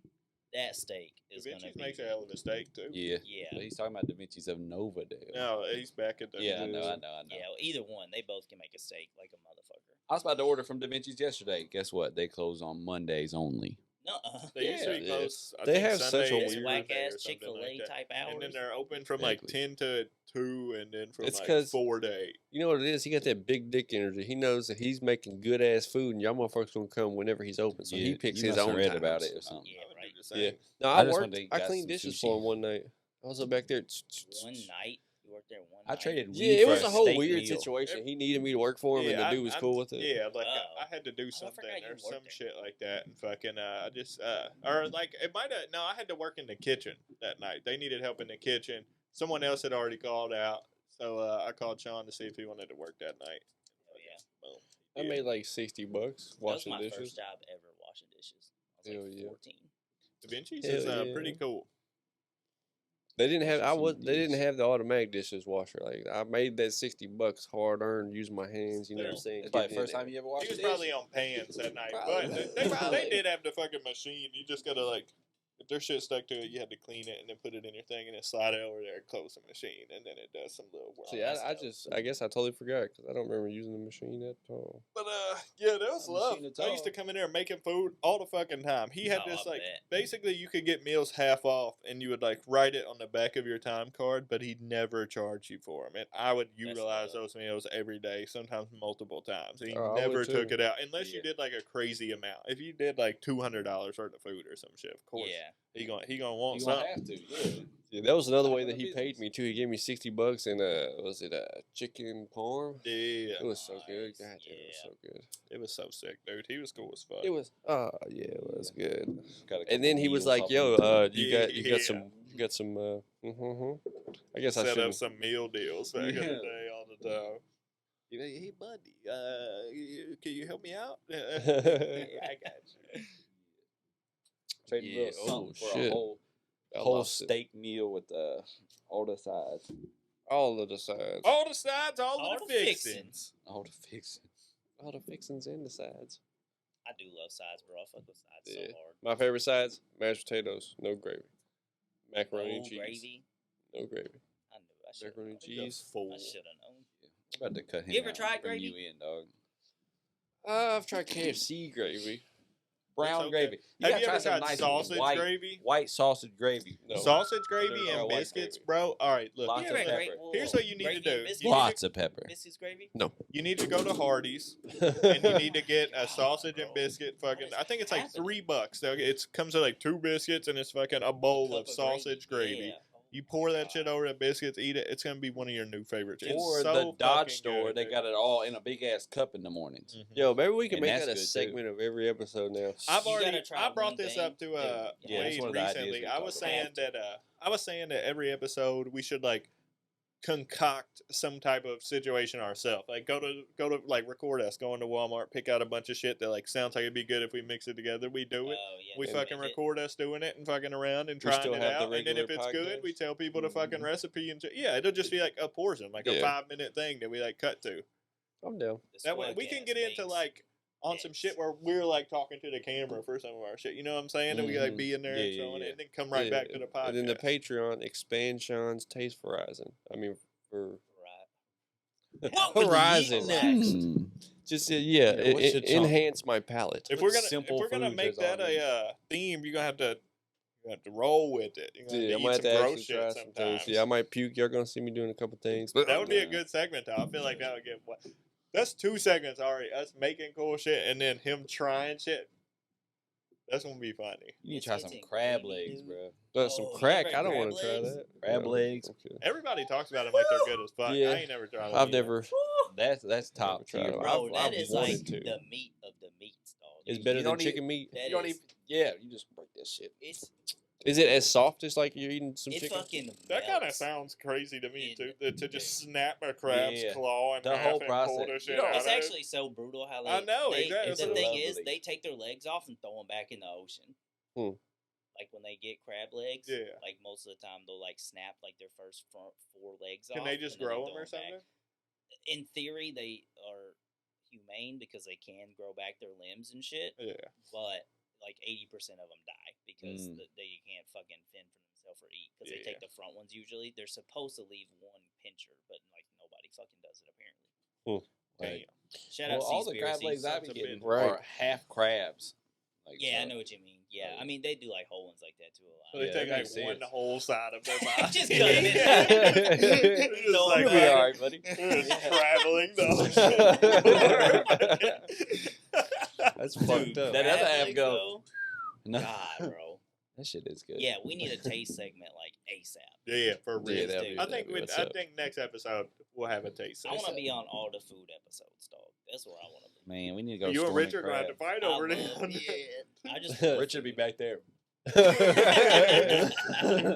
that steak is Da gonna Vinci's be. makes a hell of a steak too. Yeah. Yeah. But he's talking about Da Vinci's of Novadale. No, he's back at the. Yeah, I know. Yeah, either one, they both can make a steak like a motherfucker. I was about to order from Da Vinci's yesterday. Guess what? They close on Mondays only. Nuh-uh. They usually Yeah. close. I They think have such a Sunday or weird- Tuesday Whack or ass something Chick-fil-A like that. type hours. And then they're open from like Exactly. 10 to 2, and then from It's like 'cause- 4 to 8. You know what it is? He got that big dick energy. He knows that he's making good ass food, and y'all motherfuckers gonna come whenever he's open. So he picks you his must have own read times. about it or something. Yeah, I would right. do the same. Yeah. No, I I just worked. went to I got cleaned some dishes for him sushi. one night. I was up back there. One night, you worked there one I night. traded Yeah, weed it for was a whole steak weird meal. situation. He needed me to work for him, and the dude was cool with it. Yeah, like Oh. I had to do I something forgot you or worked some there. shit like that, and fucking I just or like it might have no, I had to work in the kitchen that night. They needed help in the kitchen. Someone else had already called out, so I called Sean to see if he wanted to work that night. Oh, yeah. Boom. I Yeah. made like $60 That was washing my dishes. first job ever washing dishes. I was Hell like yeah. 14. Da Vinci's Hell is yeah. pretty cool. They didn't have. Washing They didn't dishes. have the automatic dishwasher. Like I made that $60 hard earned using my hands. You know what I'm saying? It's probably the Getting in first time there. you ever watched He was it. probably on pans that night, Probably. but they Probably. did have the fucking machine. You just gotta like, if their shit stuck to it, you had to clean it and then put it in your thing and then slide it over there, close the machine, and then it does some little work. See, that's I dope. I guess I totally forgot because I don't remember using the machine at all. But yeah, that was I'm love. machine at I used to all. come in there making food all the fucking time. He had Oh, this I like bet. basically you could get meals half off, and you would like write it on the back of your time card, but he'd never charge you for them. And I would utilize love. those meals every day, sometimes multiple times. He Oh, I would never took too. it out unless you Yeah. did like a crazy amount. If you did like $200 worth of food or some shit, of course, Yeah. he gonna want You some. gonna have to, yeah. Yeah, that was another Time way for that the he paid business. me too. He gave me $60 and was it a chicken parm? Yeah, It was so good. Nice, God damn, it was yeah. so good. it was so sick, dude. He was cool as fuck. It was. Yeah, it was good. Got a And then couple he was meals like, off "Yo, of it. you Yeah. got some. I guess I Set up should. some meal deals back in the Yeah. day all the time. You know, hey buddy, can you help me out? yeah, I got you. Trading a Yeah, little something for shit. a whole I whole lost it. steak meal with all the sides, All of the sides, All the sides, all All of the the fixings. fixings. all the fixings. all the fixings and the sides. I do love sides, bro. I fuck with sides Yeah. so hard. My favorite sides: mashed potatoes, no gravy, macaroni and No cheese, gravy. no gravy, I knew I should. macaroni and You're a cheese. fool. I should have known. I'm about to cut him You ever out tried and bring gravy? you in, dog. I've tried KFC gravy. Brown okay. gravy. Have gotta you try ever some tried nice sausage white, gravy? white sausage gravy. No. Sausage Never gravy tried and white biscuits, gravy. bro. All right, look. Lots You of ever had pepper. great, well, Here's what you need to gravy do. and You biscuits? need to- Lots of pepper. Biscuits gravy? You need to go to Hardee's and you need to get a God, sausage and bro. biscuit. What Fucking, is I think it's like happening? $3. It comes with like 2 biscuits and it's fucking a bowl Cup of sausage gravy. Yeah. Oh You my pour that God. shit over the biscuits, eat it. It's gonna be one of your new favorites. It's Or so the Dodge fucking store, good, they dude. got it all in a big ass cup in the mornings. Mhm. Yo, maybe we can And make that's that a good, too. segment of every episode now. I've You already gotta try I brought one this thing. up to Yeah, yeah, that's Wade one of the ideas recently. we I was talked saying about. that I was saying that every episode we should like concoct some type of situation ourselves. Like go to like record us going to Walmart, pick out a bunch of shit that like sounds like it'd be good if we mix it together. We do it. Oh, yeah, We you fucking make it. record us doing it and fucking around and We trying still it have the out. And then if regular it's good, podcast? we tell people the fucking Mhm. recipe and yeah, it'll just be like a portion, like a Yeah. 5-minute thing that we like cut to. I'm down. The That way we can Squadcast get into makes- like on some shit mix. where we're like talking to the camera for some of our shit. You know what I'm saying? And we like Mhm. be in there Yeah, and yeah, showing yeah. it and then come right back to the podcast. And then the Patreon expand Sean's taste for Horizon. I mean, for Right. What would you Horizon. eat next? Just yeah, Yeah, what's your chunk? enhance my palate. if Put we're gonna simple foods make as that always. a theme, you're gonna have to roll with it. You're gonna Yeah, I have to might eat have some to gross actually shit try some sometimes. things. Yeah, I might puke. You're gonna see me doing a couple things. That would be a Yeah. good segment though. I feel like that would get that's 2 segments already. Us making cool shit and then him trying shit. That's gonna be funny. You need to try Biscuits some and crab gravy, legs, dude. bro. Some Oh, you crack. ever I don't had want to crab try legs? that. Crab No, legs. okay. Everybody talks about them like they're good as fuck. Yeah. I ain't never tried them. I've either. never. That's top tried tier, it. bro. Bro, I've that is wanted like to. the meat of the meats, dog. It's You better than don't chicken meat. That You don't is- even. Yeah, you just break that shit. It's Is it as soft as like you're eating some it chicken? fucking That kind of melts. sounds crazy to me It- too. To just snap a crab's Yeah. claw in The half whole and pull process. the You shit know, out It's of it. actually so brutal how they. I know, they, exactly. The It's thing lovely. is, they take their legs off and throw them back in the ocean. Hmm. Like when they get crab legs, Yeah. like most of the time they'll like snap like their first front 4 legs Can off. they just and then grow throw them or 'em back. something? In theory, they are humane because they can grow back their limbs and shit. Yeah. But like 80% of them die because they can't fucking fend for themselves or eat because they take the front ones usually. They're supposed to leave one pincher, but like nobody fucking does it apparently. Right. Shout out all the crab Seaspiracy. legs I've Sons been of getting bitches. are half crabs. Like, Yeah, I so- know what you mean. Yeah, I mean they do like whole ones like that too a lot. So they Yeah, take that like makes one sense. whole side of their body. Just cut it. Just You'll like You'll be that. all right, buddy. Just traveling the That's Dude, fucked up. that other crab half legs, go. though? No. God, bro. That shit is good. Yeah, we need a taste segment like ASAP. Yeah, for real. Yeah, that'd be- I think that'd be what's I up. think next episode we'll have a taste. I want to test. be on all the food episodes, dog. That's where I want to be. Man, we need to go. You and storming Richard gonna have to crab. fight I over love- it. yeah, I just Richard be back there.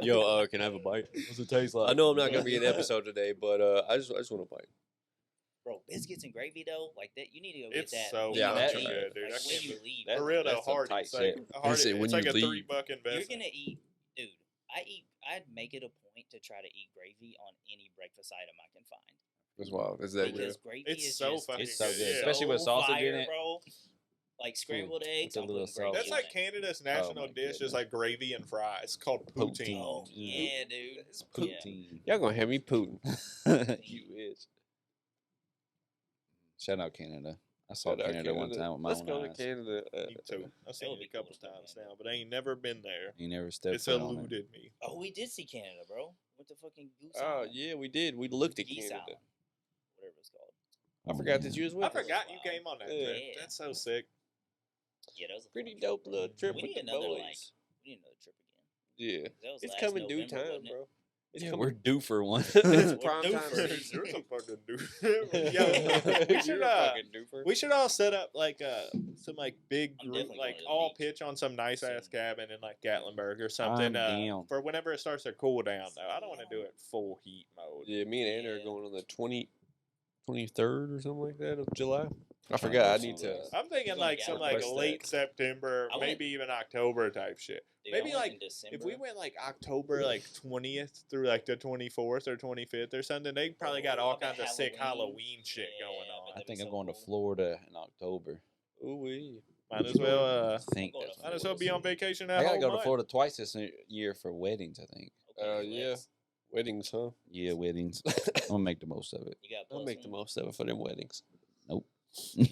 Yo, can I have a bite? What's it taste like? I know I'm not gonna be in the episode today, but I just want to bite. Bro, biscuits and gravy though, like that. You need to go get It's that. so when Yeah, you that's leave. good, dude. Like, I when can't you believe- leave, That- For real though, that's some hard. tight It's like, shit. hard. It's when It's you like a leave. $3 investment. you're gonna eat, dude. I'd make it a point to try to eat gravy on any breakfast item I can find That's wild. Is that because gravy It's is so just fucking It's so good, good, yeah. especially with so sausage fire, in it. bro. Like scrambled eggs, a I'm little putting gravy That's on like it. Canada's national my dish is goodness. like gravy and fries. It's called poutine. Oh yeah, dude. It's Yeah. Poutine. y'all gonna have me Putin? You is. Shout out Canada. I saw Shout out Canada one time with my Let's own go eyes. to Canada. Me too. I've seen would it be a couple cool to go times Canada. now, but I ain't never been there. You never stepped It's foot on it. eluded me. Oh, we did see Canada, bro. What the fucking goose? Oh Island? yeah, we did. We looked at Geese Canada. Island, whatever it's called. I forgot that you was with I us. forgot you Wow. came on that Yeah. trip. That's so sick. Yeah, that was a Pretty fun trip, dope bro. little trip We with need the another boys. like, we need another trip again. Yeah, That was it's last coming due November, time, wasn't it? bro. It's Yeah, coming. we're due for one. It's We're prime due time. for season. it. You're some fucking dude. Yo, we should You're a fucking doofer. we should all set up like some like big I'm group, definitely like going to the all beach pitch on some nice ass soon. cabin in like Gatlinburg or something. I'm down. For whenever it starts to cool down though. I don't want to do it full heat mode. Yeah, me and Anna are Yeah. going on the 23rd or something like that of July. I forgot. I need to. I'm thinking We're going like some like What's late that? September, I went- maybe even October type shit. Dude, Maybe I went like in December. If we went like October like 20th through like the 24th or 25th or something, they probably got all I bet kinds of sick Halloween- Halloween shit Yeah, going I on. bet I that'd think be I'm so going to cool. Florida in October. Ooh wee. Might as well I think going that's to might what as it well is. be on vacation that I gotta whole go to month. Florida twice this year for weddings. I think. Okay, yeah. let's- Weddings, huh? Yeah, weddings. I'm gonna make the most of it. You got I'll plus make the one? most of it for them weddings. Nope.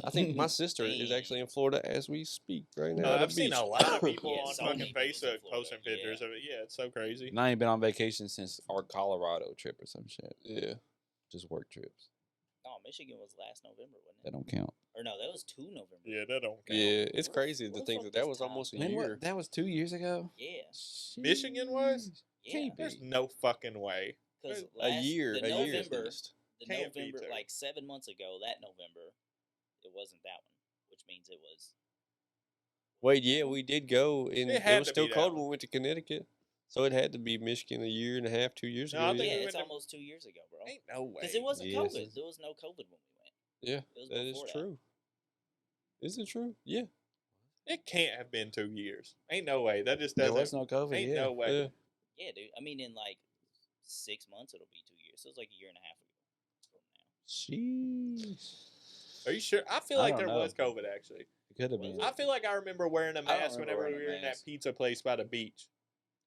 I think my sister is actually in Florida as we speak right now. at the I've seen beach. a lot of people Yeah, on so fucking many people in Facebook Florida, posting pictures of it. Yeah, it's so crazy. And I ain't been on vacation since our Colorado trip or some shit. Yeah. Just work trips. Oh, Michigan was last November, wasn't That it? don't count. Or no, that was 2 November. Yeah, that don't count. Yeah, it's Where the- crazy where to the think fuck that does was time almost a go? year. That was 2 years ago. Yeah, Michigan was? yeah. Can't be. There's no fucking way. Because A year the at November, least. the Can't be November, two. like 7 months ago, that November, it wasn't that one, which means it was. Wait, yeah, we did go, and It it, had was to still be that cold one. when we went to Connecticut. So it had to be Michigan a year and a half, 2 years No, ago. I Yeah, think we it's went to- almost 2 years ago, bro. Ain't no way. Because it wasn't Yes. COVID. There was no COVID when we went. Yeah, It was that is before that. true. Is it true? Yeah. It can't have been 2 years. Ain't no way. That just There doesn't. was no COVID. ain't yeah. no way. Yeah. Yeah, dude. I mean, in like 6 months, it'll be 2 years. So it's like a year and a half ago from now. Sheesh. Are you sure? I feel I like don't there know. was COVID actually. It could have Was been. it? I feel like I remember wearing a don't mask remember whenever we wearing a were in that mask. pizza place by the beach,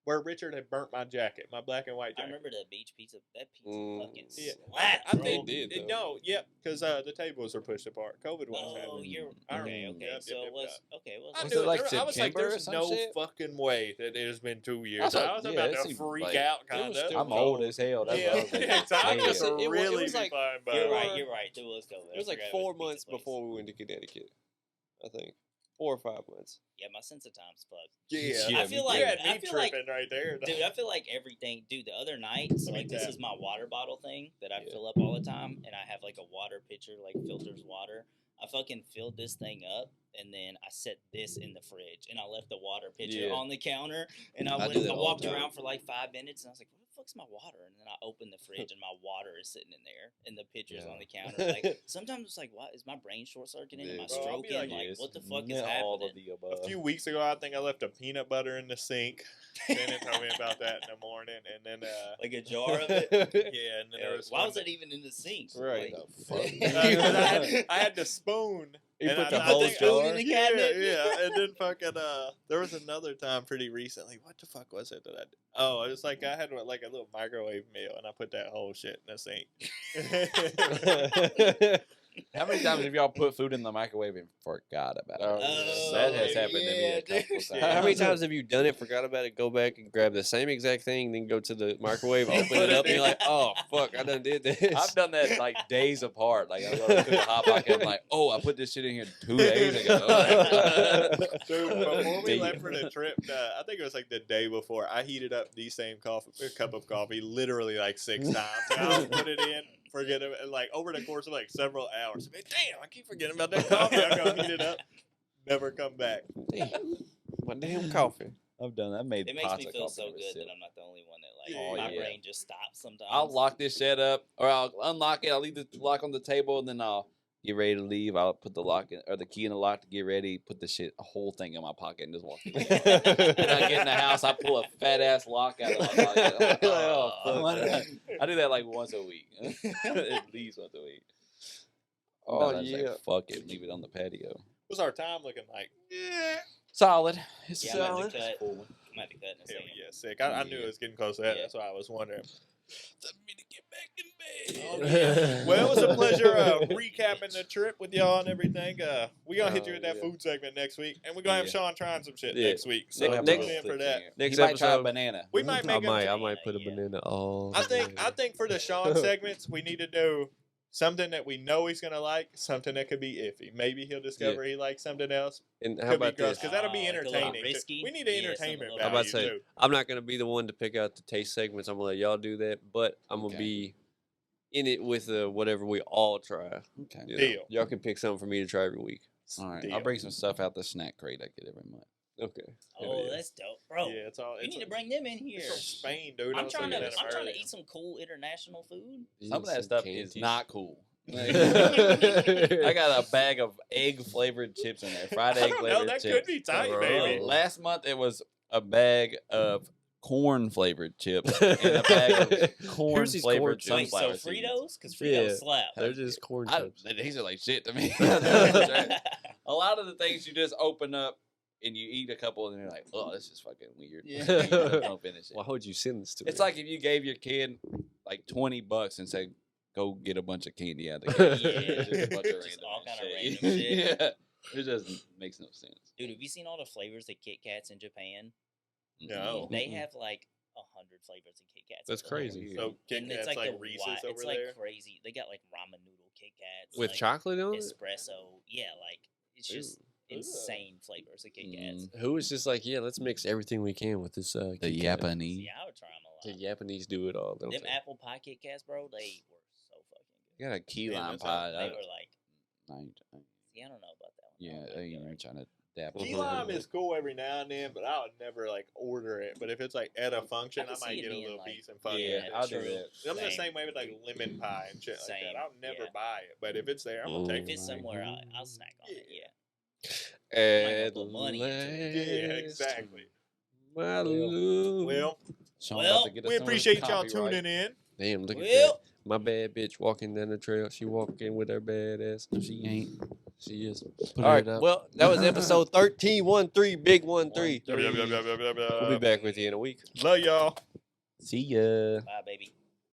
where Richard had burnt my jacket, my black and white I jacket. remember the beach pizza. That pizza fucking Yeah, slapped, I bro. think They did, though. no, yep, because the tables were pushed apart. COVID wasn't Oh, happening. you're I okay. remember. Okay, Yep, so yep, it was yep. okay. It was. I Was knew it like I was like, September or there's some no shit? fucking way that it has been 2 years. was like, I was yeah, about that to seemed freak like- out, it kind was of. still I'm old as hell. That's Yeah, what I was thinking. I Damn. could It was really like- be fine by You're it. right. You're right. There was COVID. It was I like forgot 4 was pizza months place. before we went to Connecticut, I think. 4 or 5 months. Yeah, my sense of time's fucked. Yeah, Yeah, I feel me like you had me I feel like tripping right there. dude, I feel like everything. Dude, the other night, so Let me like this tap. is my water bottle thing that I Yeah. fill up all the time, and I have like a water pitcher, like filters water. I fucking filled this thing up, and then I set this in the fridge, and I left the water pitcher Yeah. on the counter, and I I went, do that I all the walked time. around for like 5 minutes, and I was like, "Where the fuck's my water?" And then I opened the fridge, and my water is sitting in there, and the pitcher's on the counter. Like sometimes it's like, "What is my brain short circuiting? Am I Yeah. Bro, I'll be stroking? like, Like, what the fuck is Yeah, happening?" all of the above. A few weeks ago, I think I left a peanut butter in the sink. Shannon told me about that in the morning, and then Like a jar of it. yeah, and then there was Why one was that even in the sink? Right. Like, The fuck? 'cause I had the spoon You And put the I whole think- food jar. in the Yeah, cabinet. yeah. And then fucking there was another time pretty recently. What the fuck was it that I did? Oh, it was like I had like a little microwave meal, and I put that whole shit in the sink. How many times have y'all put food in the microwave and forgot about it? Oh, That has yeah, happened to me a couple dude. times. Yeah. How many times have you done it, forgot about it, go back and grab the same exact thing, then go to the microwave, open it up, and you're like, oh, fuck, I done did this. I've done that like days apart. Like I go to cook a hot pocket, I'm like, oh, I put this shit in here 2 days ago. Dude, before we Damn. left for the trip, I think it was like the day before, I heated up the same cup of coffee literally like 6 times. And I would put it in, forget it, and like over the course of like several hours. Man, damn, I keep forgetting about that coffee. I'm gonna heat it up, never come back. Damn, my damn coffee. I've done that. I made It makes pots me of feel coffee so with good sip. that I'm not the only one that Oh, my yeah. brain just stops sometimes. I'll lock this shit up, or I'll unlock it. I'll leave the lock on the table, and then I'll get ready to leave. I'll put the lock in, or the key in the lock to get ready. Put the whole thing in my pocket, and just walk. And I get in the house, I pull a fat ass lock out of my pocket. I'm like, Oh, fuck. why did I do that like once a week, at least once a week. Oh, Sometimes I just yeah. like, fuck it, leave it on the patio. What's our time looking like? Solid. It's Yeah, I'm about solid. to cut. I'm about to cut in a Hell second. yeah, sick. I knew it was getting close to that. Yeah. That's why I was wondering. Let me to get back in bed. Oh, Well, it was a pleasure recapping the trip with y'all and everything. We're going to hit you with that yeah. food segment next week. And we're going to have Yeah. Sean trying some shit Yeah. next week. So Next- tune next- in for that. Next He might try a episode, banana. We might I make a might put a yeah. banana all. I think for the Sean segments, we need to do something that we know he's going to like, something that could be iffy. Maybe he'll discover he likes something else. And how Could be about gross, this? because that'll be Like a little entertaining. too. risky? We need an Yeah, entertainment something a value, I'm about to say, too. I'm not gonna be the one to pick out the taste segments. I'm gonna let y'all do that, but I'm gonna Okay. be in it with whatever we all try. Okay. you know. Deal. Y'all can pick something for me to try every week. All right. Deal. I'll bring some stuff out the snack crate I get every month. Okay. Oh, yeah. that's dope, bro. Yeah, it's all. You It's need to bring them in here. It's from Spain, dude. I I'm was trying looking to. at 'em I'm trying to earlier. eat some cool international food. Some of that Some stuff canned is cheese. not cool. I I got a bag of egg flavored chips in there. Fried I egg don't know. flavored That chips. could be tight, Bro. baby. Last month it was a bag of corn flavored chips and a bag of corn Here's these corn flavored chips. Wait, so sunflower seeds. Fritos? Because Fritos Yeah. slap. They're just corn I, chips. these are like shit to me. A lot of the things you just open up and you eat a couple and you're like, oh, this is fucking weird. Yeah. Don't finish it. Why would you send this to It's me? like if you gave your kid like $20 and said, go get a bunch of candy out of the Yeah, kid. It's just a bunch of just random all kind of shit. random shit. Yeah. It just makes no sense. Dude, have you seen all the flavors of Kit Kats in Japan? No. They have like 100 flavors of Kit Kats. That's crazy. So Kit And Kat's it's like the Reese's wi- over it's like there. crazy. They got like ramen noodle Kit Kats with like, chocolate on it. espresso. Yeah, like it's just insane flavors of Kit Kats. Who was just like, yeah, let's mix everything we can with this. The Kit Kat. Japanese. Yeah, I would try them a The lot. Japanese do it all, don't Them they? apple pie Kit Kats, bro, they were so fucking You got a key Yeah, lime that's pie. good. They were like, I see, I don't know about that one. yeah, I don't I like ain't that. even trying to dap. Key lime is cool every now and then, but I would never like order it. But if it's like at a function, I I can see might it get a being, little like- piece and fuck Yeah, it. I'll do true. that. I'm the Same. same way with like lemon pie and shit like Same, that. I'll never yeah. buy it, but if it's there, I'm gonna Ooh. take If it. it's somewhere, I'll snack on it. Yeah. At put money into Yeah, last, exactly. my love. Well, Sean Well, about to get us we some of this appreciate y'all copyright. tuning in. Damn, look at that. Well, My bad bitch walking down the trail. She walking with her bad ass. She ain't. She is. Put All right. it up. Well, that was episode 13. 1-3. Big 1-3. 1-3. We'll be back with you in a week. Love y'all. See ya. bye, baby.